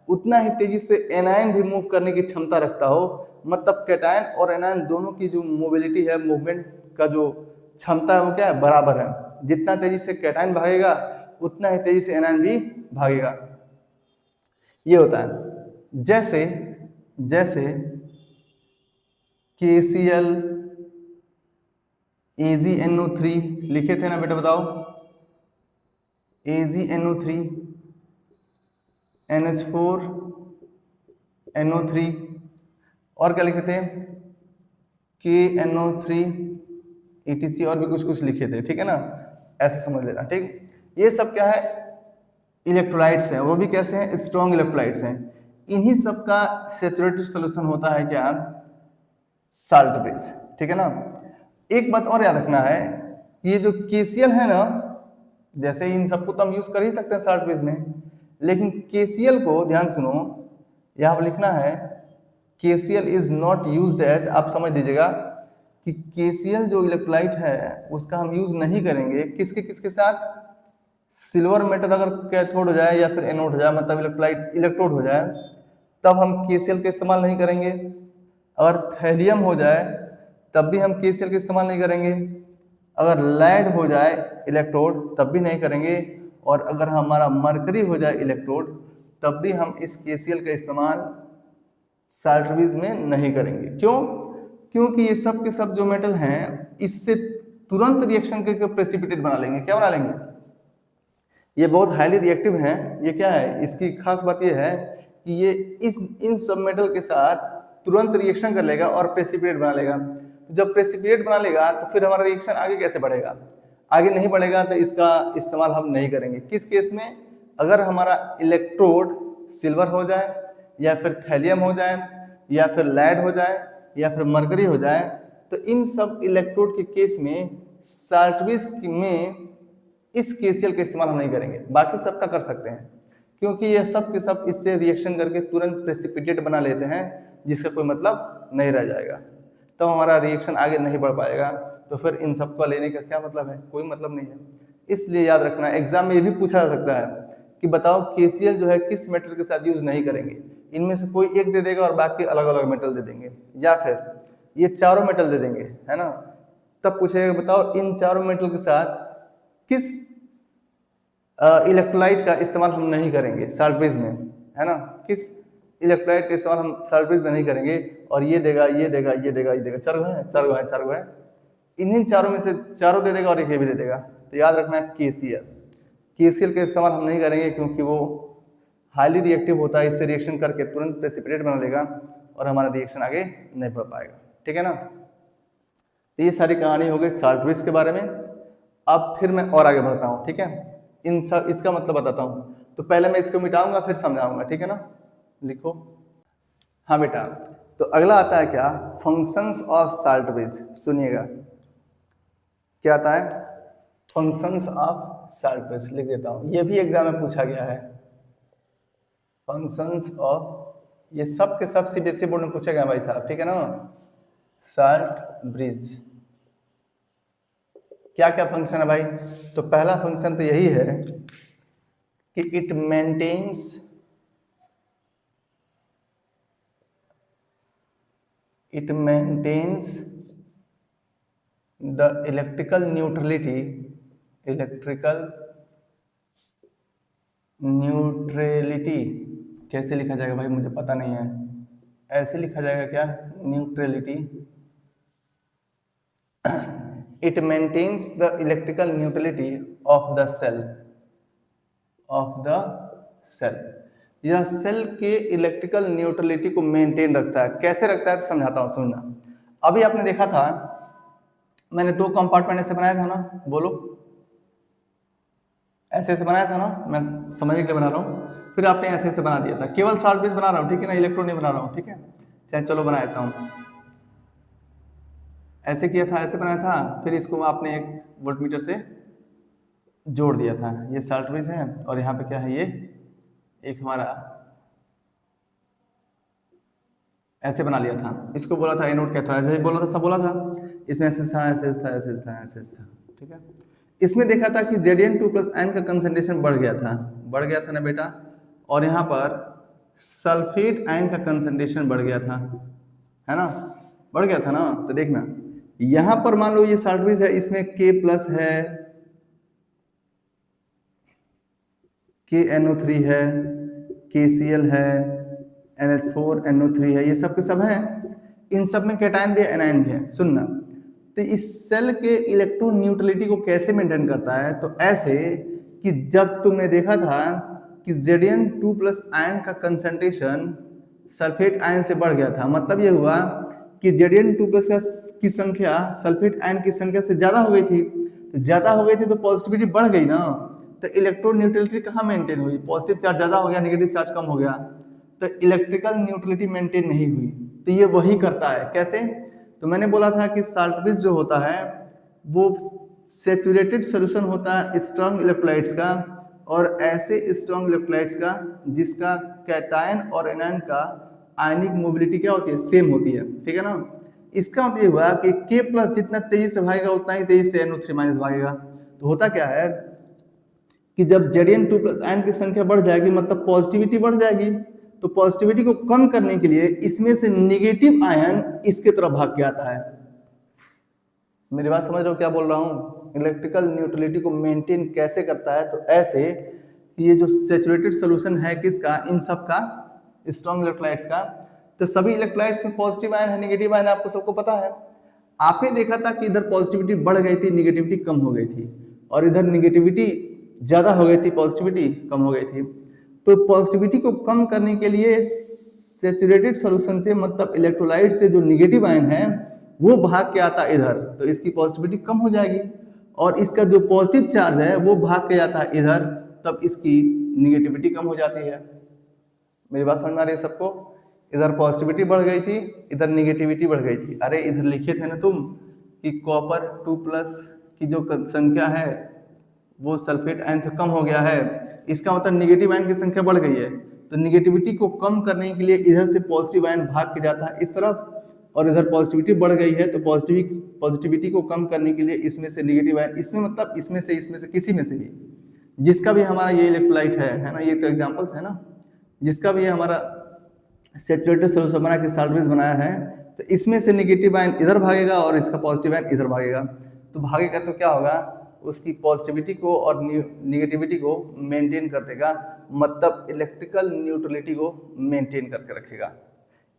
उतना ही तेजी से एनायन भी मूव करने की क्षमता रखता हो। मतलब कैटायन और एनायन दोनों की जो मोबिलिटी है, मूवमेंट का जो क्षमता है, वो क्या है, बराबर है। जितना तेजी से कैटायन भागेगा उतना ही तेजी से एनायन भी भागेगा। ये होता है जैसे जैसे KCl AgNO3 लिखे थे ना बेटा, बताओ, AgNO3 NH4 NO3 और क्या लिखे थे, KNO3 ETC और भी कुछ कुछ लिखे थे। ठीक है ना? ऐसे समझ लेना। ठीक, ये सब क्या है, इलेक्ट्रोलाइट्स हैं। वो भी कैसे हैं, स्ट्रॉन्ग इलेक्ट्रोलाइट्स हैं। इन्हीं सब का सैचुरेटेड सॉल्यूशन होता है क्या, साल्ट बेस। ठीक है ना? एक बात और याद रखना है, ये जो KCl है ना, जैसे इन सबको तो हम यूज कर ही सकते हैं साल्ट बेस में, लेकिन KCl को ध्यान सुनो, यहाँ पर लिखना है KCl is not used as, आप समझ लीजिएगा कि KCl जो इलेक्ट्रोलाइट है उसका हम यूज नहीं करेंगे किसके साथ, सिल्वर मेटल अगर कैथोड हो जाए या फिर एनोड हो जाए, मतलब इलेक्ट्रोलाइट इलेक्ट्रोड हो जाए, तब हम KCl का इस्तेमाल नहीं करेंगे। अगर थैलियम हो जाए तब भी हम KCl का इस्तेमाल नहीं करेंगे। अगर लेड हो जाए इलेक्ट्रोड तब भी नहीं करेंगे। और अगर हमारा मरकरी हो जाए इलेक्ट्रोड तब भी हम इस KCl का इस्तेमाल साल्टब्रिज में नहीं करेंगे। क्यों? क्योंकि ये सब के सब जो मेटल हैं इससे तुरंत रिएक्शन करके प्रेसिपिटेट बना लेंगे। क्या बना लेंगे? ये बहुत हाईली रिएक्टिव हैं। ये क्या है, इसकी खास बात ये है कि ये इन सब मेटल के साथ तुरंत रिएक्शन कर लेगा और प्रेसिपिटेट बना लेगा। तो जब प्रेसिपिटेट बना लेगा तो फिर हमारा रिएक्शन आगे कैसे बढ़ेगा? आगे नहीं बढ़ेगा, तो इसका इस्तेमाल हम नहीं करेंगे। किस केस में? अगर हमारा इलेक्ट्रोड सिल्वर हो जाए या फिर थैलियम हो जाए या फिर लेड हो जाए या फिर मरकरी हो जाए, तो इन सब इलेक्ट्रोड के केस में साल्टब्रिज में इस KCl का इस्तेमाल हम नहीं करेंगे। बाकी सबका कर सकते हैं, क्योंकि ये सब के सब इससे रिएक्शन करके तुरंत प्रेसिपिटेट बना लेते हैं, जिसका कोई मतलब नहीं रह जाएगा। तो हमारा रिएक्शन आगे नहीं बढ़ पाएगा। तो फिर इन सबको लेने का क्या मतलब है? कोई मतलब नहीं है। इसलिए याद रखना, एग्जाम में ये भी पूछा जा सकता है कि बताओ KCl जो है किस मेटल के साथ यूज नहीं करेंगे। इनमें से कोई एक दे देगा और बाकी अलग अलग मेटल दे देंगे, या फिर ये चारों मेटल दे देंगे, है ना? तब पूछेगा बताओ इन चारों मेटल के साथ किस इलेक्ट्रोलाइट का इस्तेमाल हम नहीं करेंगे साल्ट ब्रिज में, है ना। किस इलेक्ट्रोलाइट का इस्तेमाल हम साल्ट ब्रिज में नहीं करेंगे, और ये देगा ये देगा ये देगा ये देगा, चार गो है चार गो है चार गो है, इन्हीं चारों में से चारों दे देगा और एक ये भी दे देगा। तो याद रखना है KCl, KCl का इस्तेमाल हम नहीं करेंगे क्योंकि वो हाईली रिएक्टिव होता है, इससे रिएक्शन करके तुरंत प्रेसिपिटेट बना लेगा और हमारा रिएक्शन आगे नहीं बढ़ पाएगा, ठीक है ना। तो ये सारी कहानी हो गई साल्ट ब्रिज के बारे में। अब फिर मैं और आगे बढ़ता हूँ, ठीक है, इन सब इसका मतलब बताता हूँ। तो पहले मैं इसको मिटाऊंगा फिर समझाऊंगा, ठीक है ना। लिखो। हाँ बेटा, तो अगला आता है क्या, फंक्शंस ऑफ साल्ट ब्रिज। सुनिएगा क्या आता है, फंक्शंस ऑफ साल्ट ब्रिज। लिख देता हूँ, ये भी एग्जाम में पूछा गया है। फंक्शंस ऑफ, ये सब के सब CBSE बोर्ड में पूछा गया भाई साहब, ठीक है ना। साल्ट ब्रिज क्या क्या फंक्शन है भाई, तो पहला फंक्शन तो यही है कि it maintains the electrical neutrality कैसे लिखा जाएगा भाई, मुझे पता नहीं है, ऐसे लिखा जाएगा क्या, neutrality. It maintains the electrical neutrality of the cell. यह सेल के इलेक्ट्रिकल न्यूट्रलिटी को मेंटेन रखता है। कैसे रखता है समझाता हूँ, सुनना। अभी आपने देखा था मैंने दो कंपार्टमेंट ऐसे बनाया था ना, बोलो, ऐसे ऐसे बनाया था ना, मैं समझने के लिए बना रहा हूँ, फिर आपने ऐसे ऐसे बना दिया था। केवल साल्ट ब्रिज बना रहा हूँ, ठीक है ना, इलेक्ट्रॉन नहीं बना रहा हूँ, ठीक है। चाहे चलो बना देता हूँ, ऐसे किया था, ऐसे बनाया था, फिर इसको आपने एक वोल्टमीटर से जोड़ दिया था। ये साल्ट ब्रिज है और यहाँ पे क्या है, ये एक हमारा ऐसे बना लिया था, इसको बोला था एनोड कैथोड, ऐसे बोला था, सब बोला था। इसमें ऐसे था ऐसे था ऐसे था ऐसे था, ठीक है। इसमें देखा था कि Zn2+n का कंसंट्रेशन बढ़ गया था ना बेटा, और यहाँ पर सल्फेट आयन का कंसंट्रेशन बढ़ गया था, है ना, बढ़ गया था ना। तो देखना यहाँ पर मान लो ये साल्ट ब्रिज है, इसमें K+ है, KNO3 है, KCl है, NH4NO3 है, ये सब के सब हैं। इन सब में कैटायन भी है, एनायन भी है। सुनना, तो इस सेल के इलेक्ट्रॉन न्यूट्रलिटी को कैसे मेंटेन करता है, तो ऐसे कि जब तुमने देखा था कि Zn2+ आयन का कंसंट्रेशन सल्फेट आयन से बढ़ गया था, मतलब ये हुआ कि Zn2+ की संख्या सल्फेट आयन की संख्या से ज्यादा हो गई थी। तो ज्यादा हो गई थी तो पॉजिटिविटी बढ़ गई ना, तो इलेक्ट्रॉन न्यूट्रलिटी कहाँ मेंटेन हुई, पॉजिटिव चार्ज ज्यादा हो गया, नेगेटिव चार्ज कम हो गया, तो इलेक्ट्रिकल न्यूट्रलिटी मेंटेन नहीं हुई। तो ये वही करता है, कैसे, तो मैंने बोला था कि साल्ट ब्रिज जो होता है वो सैचुरेटेड सॉल्यूशन होता है स्ट्रॉन्ग इलेक्ट्रोलाइट्स का, और ऐसे स्ट्रॉन्ग इलेक्ट्रोलाइट्स का जिसका कैटायन और एनायन का आयनिक मोबिलिटी क्या होती है, सेम होती है, ठीक है ना। इसका मतलब ये हुआ कि K+ जितना तेजी से भागेगा उतना ही तेजी से NO3- भागेगा। तो होता क्या है कि जब Zn2+ आयन की संख्या बढ़ जाएगी मतलब पॉजिटिविटी बढ़ जाएगी, तो पॉजिटिविटी को कम करने के लिए इसमें से नेगेटिव आयन इसके तरफ भाग के आता है। मेरी बात समझ रहे हो क्या बोल रहा हूँ, इलेक्ट्रिकल न्यूट्रलिटी को मेंटेन कैसे करता है, तो ऐसे ये जो सैचुरेटेड सॉल्यूशन है किसका, इन सब का, स्ट्रॉन्ग इलेक्ट्रोलाइट्स का, तो सभी इलेक्ट्रोलाइट्स में पॉजिटिव आयन है, नेगेटिव आयन है, आपको सबको पता है। आपने देखा था कि इधर पॉजिटिविटी बढ़ गई थी, निगेटिविटी कम हो गई थी, और इधर निगेटिविटी ज्यादा हो गई थी, पॉजिटिविटी कम हो गई थी। तो पॉजिटिविटी को कम करने के लिए सैचुरेटेड सॉल्यूशन से, मतलब इलेक्ट्रोलाइट से जो निगेटिव आयन है वो भाग के आता इधर, तो इसकी पॉजिटिविटी कम हो जाएगी, और इसका जो पॉजिटिव चार्ज है वो भाग के जाता है इधर, तब इसकी निगेटिविटी कम हो जाती है। मेरी बात समझ में आ रही है सबको, इधर पॉजिटिविटी बढ़ गई थी, इधर निगेटिविटी बढ़ गई थी। अरे इधर लिखे थे ना तुम कि कॉपर 2+ की जो संख्या है वो सल्फेट आयन से कम हो गया है, इसका मतलब निगेटिव आयन की संख्या बढ़ गई है। तो निगेटिविटी को कम करने के लिए इधर से पॉजिटिव आयन भाग के जाता है इस तरफ, और इधर पॉजिटिविटी बढ़ गई है तो पॉजिटिविटी को कम करने के लिए इसमें से निगेटिव आयन, इसमें मतलब इसमें से किसी में से भी, जिसका भी हमारा ये इलेक्ट्रोलाइट है ना, ये तो एग्जांपल्स है ना, जिसका भी हमारा सैचुरेटेड सॉल्यूशन बना के साल्ट ब्रिज बनाया है, तो इसमें से नेगेटिव आयन इधर भागेगा और इसका पॉजिटिव आयन इधर भागेगा। तो भागेगा तो क्या होगा, उसकी पॉजिटिविटी को और निगेटिविटी को मेंटेन कर देगा, मतलब इलेक्ट्रिकल न्यूट्रलिटी को मेंटेन करके रखेगा।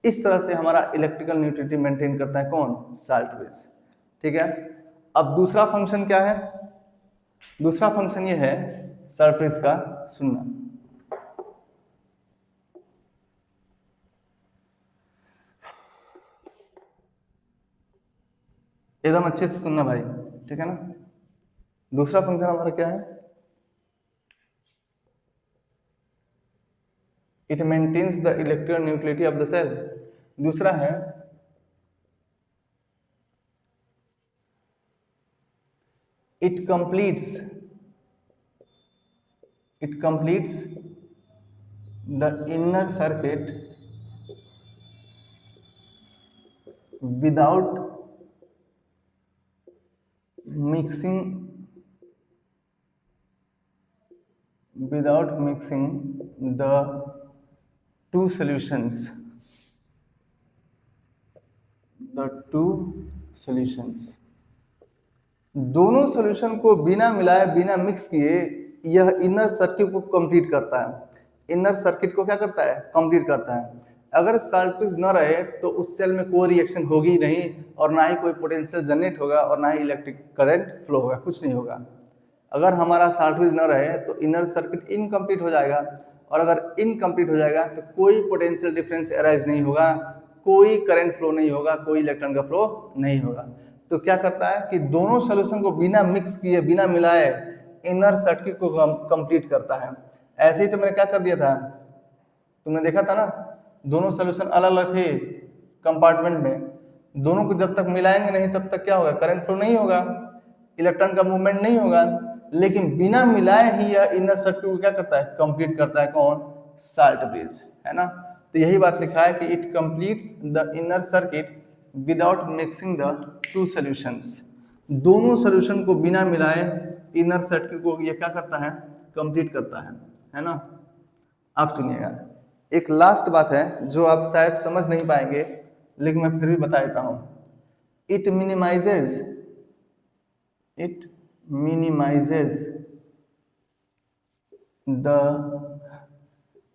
इस तरह से हमारा इलेक्ट्रिकल न्यूट्रलिटी मेंटेन करता है कौन? Salt bridge. ठीक है, अब दूसरा फंक्शन क्या है? दूसरा फंक्शन ये है साल्ट ब्रिज का, सुनना। एकदम अच्छे से सुनना भाई, ठीक है ना। दूसरा फंक्शन हमारा क्या है? It maintains the electrical neutrality of the cell. दूसरा है it completes the inner circuit without mixing the two solutions, दोनों सॉल्यूशन को बिना मिलाए बिना मिक्स किए यह इनर सर्किट को कंप्लीट करता है। इनर सर्किट को क्या करता है? कंप्लीट करता है। अगर साल्ट ब्रिज न रहे तो उस सेल में कोई रिएक्शन होगी नहीं, और ना ही कोई पोटेंशियल जनरेट होगा, और ना ही इलेक्ट्रिक करंट फ्लो होगा, कुछ नहीं होगा। अगर हमारा साल्ट ब्रिज न रहे तो इनर सर्किट इनकम्प्लीट हो जाएगा, और अगर इनकम्प्लीट हो जाएगा तो कोई पोटेंशियल डिफरेंस अराइज नहीं होगा, कोई करंट फ्लो नहीं होगा, कोई इलेक्ट्रॉन का फ्लो नहीं होगा। तो क्या करता है कि दोनों सॉल्यूशन को बिना मिक्स किए बिना मिलाए इनर सर्किट को कंप्लीट करता है। ऐसे ही तो मैंने क्या कर दिया था, तुमने देखा था ना, दोनों सॉल्यूशन अलग अलग थे कंपार्टमेंट में, दोनों को जब तक मिलाएंगे नहीं तब तक क्या होगा? करंट फ्लो नहीं होगा, इलेक्ट्रॉन का मूवमेंट नहीं होगा। लेकिन बिना मिलाए ही यह इनर सर्किट को क्या करता है? कंप्लीट करता है। कौन? साल्ट ब्रिज, है ना। तो यही बात लिखा है कि it completes the inner circuit without mixing the two solutions. दोनों सॉल्यूशन को बिना मिलाए इनर सर्किट को ये क्या करता है? कंप्लीट करता है ना। आप सुनिएगा, एक लास्ट बात है जो आप शायद समझ नहीं पाएंगे, लेकिन मैं फिर भी बता देता हूं। It minimises the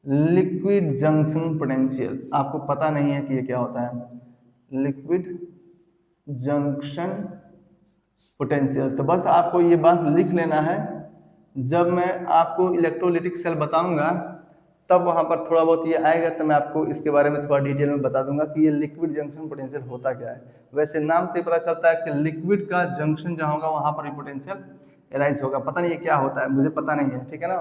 liquid junction potential. आपको पता नहीं है कि ये क्या होता है, लिक्विड जंक्शन पोटेंशियल। तो बस आपको ये बात लिख लेना है, जब मैं आपको इलेक्ट्रोलिटिक सेल बताऊंगा तब वहां पर थोड़ा बहुत ये आएगा, तो मैं आपको इसके बारे में थोड़ा डिटेल में बता दूंगा कि ये लिक्विड जंक्शन पोटेंशियल होता क्या है। वैसे नाम से पता चलता है कि लिक्विड का जंक्शन जहां होगा वहां पर पोटेंशियल एराइज होगा। पता नहीं ये क्या होता है, मुझे पता नहीं है, ठीक है ना।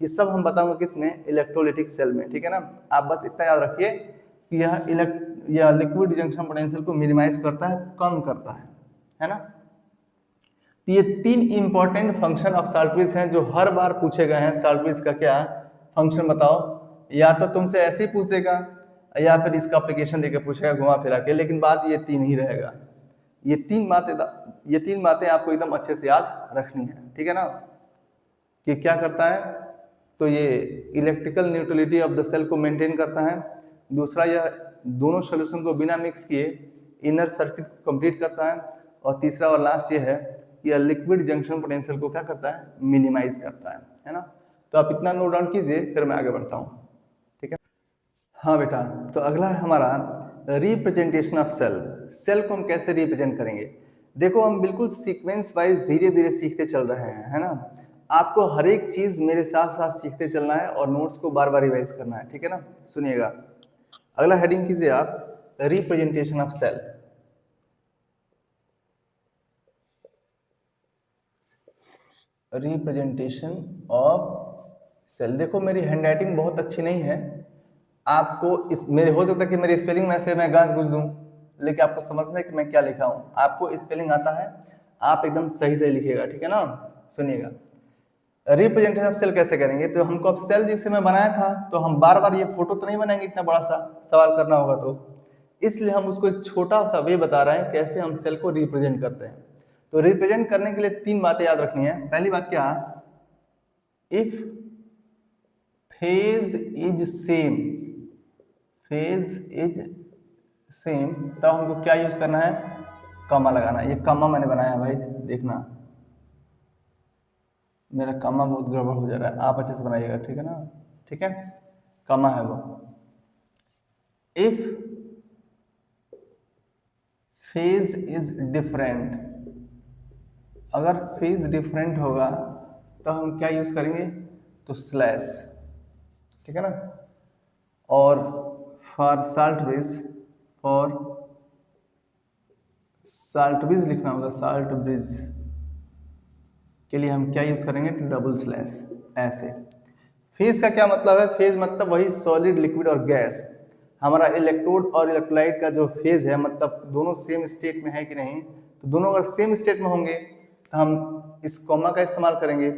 ये सब हम बताऊंगा किसमें? इलेक्ट्रोलिटिक सेल में, ठीक है ना। आप बस इतना याद रखिए कि यह लिक्विड जंक्शन पोटेंशियल को मिनिमाइज करता है, कम करता है ना। तो ये तीन important function of salt bridge हैं जो हर बार पूछे गए हैं। साल्ट ब्रिज का क्या फंक्शन बताओ, या तो तुमसे ऐसे ही पूछ देगा या फिर इसका एप्लीकेशन देके पूछेगा घुमा फिरा के, लेकिन बात ये तीन ही रहेगा। ये तीन बातें आपको एकदम अच्छे से याद रखनी है, ठीक है ना। कि क्या करता है? तो ये electrical neutrality of the cell को मेंटेन करता है। दूसरा, यह दोनों सॉल्यूशन को बिना मिक्स किए इनर सर्किट को कंप्लीट करता है। और तीसरा और लास्ट ये है कि यह लिक्विड जंक्शन पोटेंशियल को क्या करता है? मिनिमाइज करता है ना। तो आप इतना नोट डाउन कीजिए, फिर मैं आगे बढ़ता हूँ, ठीक है। हाँ बेटा, तो अगला है हमारा रिप्रेजेंटेशन ऑफ सेल। सेल को हम कैसे रिप्रेजेंट करेंगे? देखो, हम बिल्कुल सीक्वेंस वाइज धीरे धीरे सीखते चल रहे हैं, है ना। आपको हर एक चीज मेरे साथ साथ सीखते चलना है और नोट्स को बार बार रिवाइज करना है, ठीक है ना। सुनिएगा, अगला हेडिंग कीजिए आप, representation of cell. Representation of cell. देखो, मेरी हैंडराइटिंग बहुत अच्छी नहीं है, आपको इस मेरे हो सकता है कि मेरी स्पेलिंग में से मैं गांज गुज दूं, लेकिन आपको समझना है कि मैं क्या लिखा हूं। आपको स्पेलिंग आता है, आप एकदम सही सही लिखिएगा, ठीक है ना। सुनिएगा, रिप्रेजेंटेशन ऑफ सेल कैसे करेंगे? तो हमको अब सेल जिसे मैं बनाया था, तो हम बार बार ये फोटो तो नहीं बनाएंगे, इतना बड़ा सा सवाल करना होगा, तो इसलिए हम उसको एक छोटा सा वे बता रहे हैं कैसे हम सेल को रिप्रेजेंट करते हैं। तो रिप्रेजेंट करने के लिए तीन बातें याद रखनी है। पहली बात क्या? इफ फेज इज सेम, तो हमको क्या यूज करना है? कॉमा लगाना है। ये कॉमा मैंने बनाया भाई, देखना, मेरा कमा बहुत गड़बड़ हो जा रहा है, आप अच्छे से बनाइएगा, ठीक है ना, ठीक है, कमा है वो। इफ फेज इज डिफरेंट, अगर फेज डिफरेंट होगा तो हम क्या यूज करेंगे, तो स्लैश, ठीक है ना। और for salt bridge, for salt bridge लिखना होगा, साल्ट ब्रिज के लिए हम क्या यूज करेंगे, डबल स्लैश। ऐसे फेज का क्या मतलब है, फेज मतलब वही सॉलिड, लिक्विड और गैस। हमारा इलेक्ट्रोड और इलेक्ट्रोलाइट का जो फेज है, मतलब दोनों सेम स्टेट में है कि नहीं, तो दोनों अगर सेम स्टेट में होंगे तो हम इस कॉमा का इस्तेमाल करेंगे।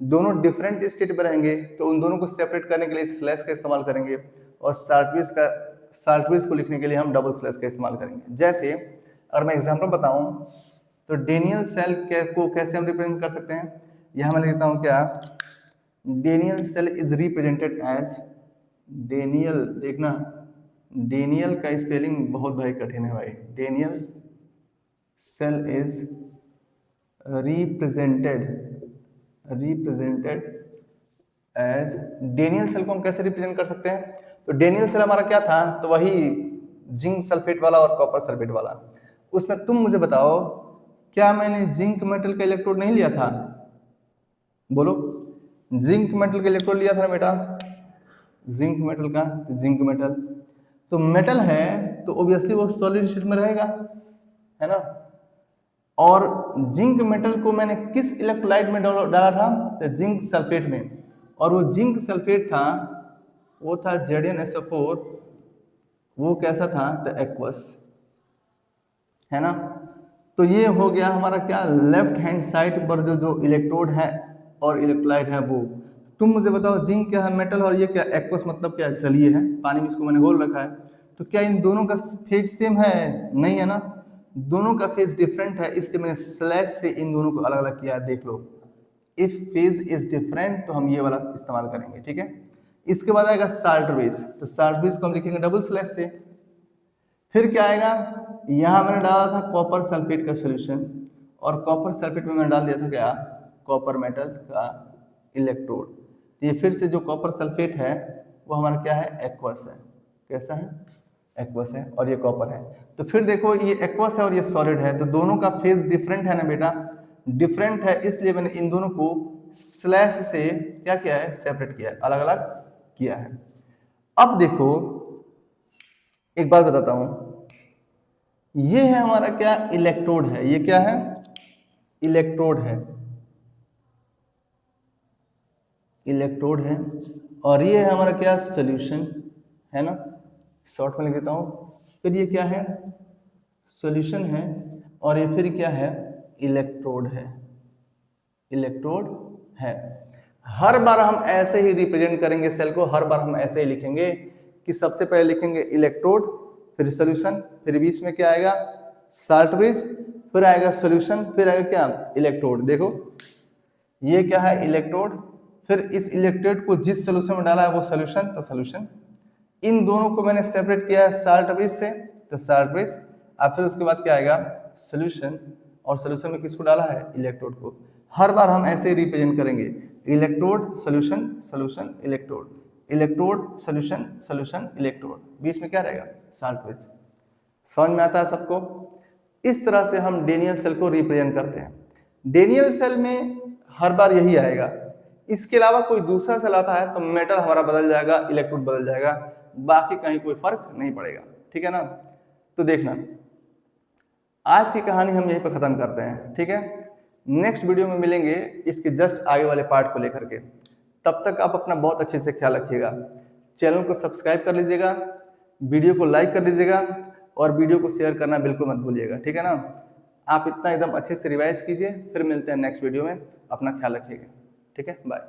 दोनों डिफरेंट स्टेट में रहेंगे तो उन दोनों को सेपरेट करने के लिए स्लैश का इस्तेमाल करेंगे, और साल्ट ब्रिज को लिखने के लिए हम डबल स्लैश का इस्तेमाल करेंगे। जैसे अगर मैं एग्जाम्पल बताऊं तो डेनियल सेल को कैसे हम रिप्रेजेंट कर सकते हैं, यहां मैं लिखता हूं क्या, Daniell cell is represented as, Daniell देखना, डेनियल का स्पेलिंग बहुत भाई कठिन है भाई, Daniell cell is represented as, Daniell cell को हम कैसे रिप्रेजेंट कर सकते हैं, तो डेनियल सेल हमारा क्या था, तो वही जिंक सल्फेट वाला और कॉपर सल्फेट वाला। उसमें तुम मुझे बताओ, क्या मैंने जिंक मेटल का इलेक्ट्रोड नहीं लिया था, बोलो, जिंक मेटल का इलेक्ट्रोड लिया था ना बेटा, जिंक मेटल का, जिंक मेटल तो मेटल है तो ऑब्वियसली वो सॉलिड स्टेट में रहेगा, है ना। और जिंक मेटल को मैंने किस इलेक्ट्रोलाइट में डाला था, तो जिंक सल्फेट में, और वो जिंक सल्फेट था, वो था ZnSO4, वो कैसा था, तो एक्वस, है ना। तो ये हो गया हमारा क्या, लेफ्ट हैंड साइड पर जो इलेक्ट्रोड है और इलेक्ट्रोलाइट है वो। तुम मुझे बताओ, जिंक क्या है, मेटल, और ये क्या, एक्वस मतलब क्या, जलीय है, पानी में इसको मैंने घोल रखा है, तो क्या इन दोनों का फेज सेम है, नहीं है ना, दोनों का फेज डिफरेंट है, इसलिए मैंने स्लैश से इन दोनों को अलग अलग किया, देख लो। इफ फेज इज डिफरेंट तो हम ये वाला इस्तेमाल करेंगे, ठीक है। इसके बाद आएगा साल्ट ब्रिज, तो साल्ट ब्रिज को हम लिखेंगे डबल स्लैश से। फिर क्या आएगा, यहां मैंने डाला था कॉपर सल्फेट का सॉल्यूशन, और कॉपर सल्फेट में मैंने डाल दिया था क्या, कॉपर मेटल का इलेक्ट्रोड। तो ये फिर से जो कॉपर सल्फेट है वो हमारा क्या है, एक्वस है, कैसा है, एक्वस है, और ये कॉपर है। तो फिर देखो ये एक्वस है और ये सॉलिड है, तो दोनों का फेज डिफरेंट है ना बेटा, डिफरेंट है, इसलिए मैंने इन दोनों को स्लैश से क्या किया है, सेपरेट किया है, अलग अलग किया है। अब देखो एक बात बताता हूं, ये है हमारा क्या, इलेक्ट्रोड है, ये क्या है, इलेक्ट्रोड है, इलेक्ट्रोड है, और ये है हमारा क्या, सॉल्यूशन, है ना, शॉर्ट में लिख देता हूं। फिर ये क्या है, सॉल्यूशन है, और ये फिर क्या है, इलेक्ट्रोड है, इलेक्ट्रोड है। हर बार हम ऐसे ही रिप्रेजेंट करेंगे सेल को, हर बार हम ऐसे ही लिखेंगे कि सबसे पहले लिखेंगे इलेक्ट्रोड, फिर सॉल्यूशन, फिर बीच में क्या आएगा, साल्ट ब्रिज, फिर आएगा सॉल्यूशन, फिर आएगा क्या, इलेक्ट्रोड। देखो ये क्या है, इलेक्ट्रोड, फिर इस इलेक्ट्रोड को जिस सॉल्यूशन में डाला है वो सॉल्यूशन, तो सॉल्यूशन, इन दोनों को मैंने सेपरेट किया है साल्ट ब्रिज से, तो साल्ट ब्रिज, अब फिर उसके बाद क्या आएगा, सॉल्यूशन, और सॉल्यूशन में किसको डाला है, इलेक्ट्रोड को। हर बार हम ऐसे ही रिप्रेजेंट करेंगे, electrode solution solution electrode, electrode solution solution electrode, बीच में क्या रहेगा, साल्ट ब्रिज। समझ में आता है सबको। इस तरह से हम डेनियल सेल को रिप्रेजेंट करते हैं। डेनियल सेल में हर बार यही आएगा, इसके अलावा कोई दूसरा सेल आता है तो मेटल हमारा बदल जाएगा, इलेक्ट्रोड बदल जाएगा, बाकी कहीं कोई फर्क नहीं पड़ेगा, ठीक है ना। तो देखना आज की कहानी हम यहीं पर खत्म करते हैं, ठीक है। नेक्स्ट वीडियो में मिलेंगे इसके जस्ट आगे वाले पार्ट को लेकर के। तब तक आप अपना बहुत अच्छे से ख्याल रखिएगा, चैनल को सब्सक्राइब कर लीजिएगा, वीडियो को लाइक कर लीजिएगा, और वीडियो को शेयर करना बिल्कुल मत भूलिएगा, ठीक है ना। आप इतना एकदम अच्छे से रिवाइज कीजिए, फिर मिलते हैं नेक्स्ट वीडियो में, अपना ख्याल रखिएगा, ठीक है, बाय।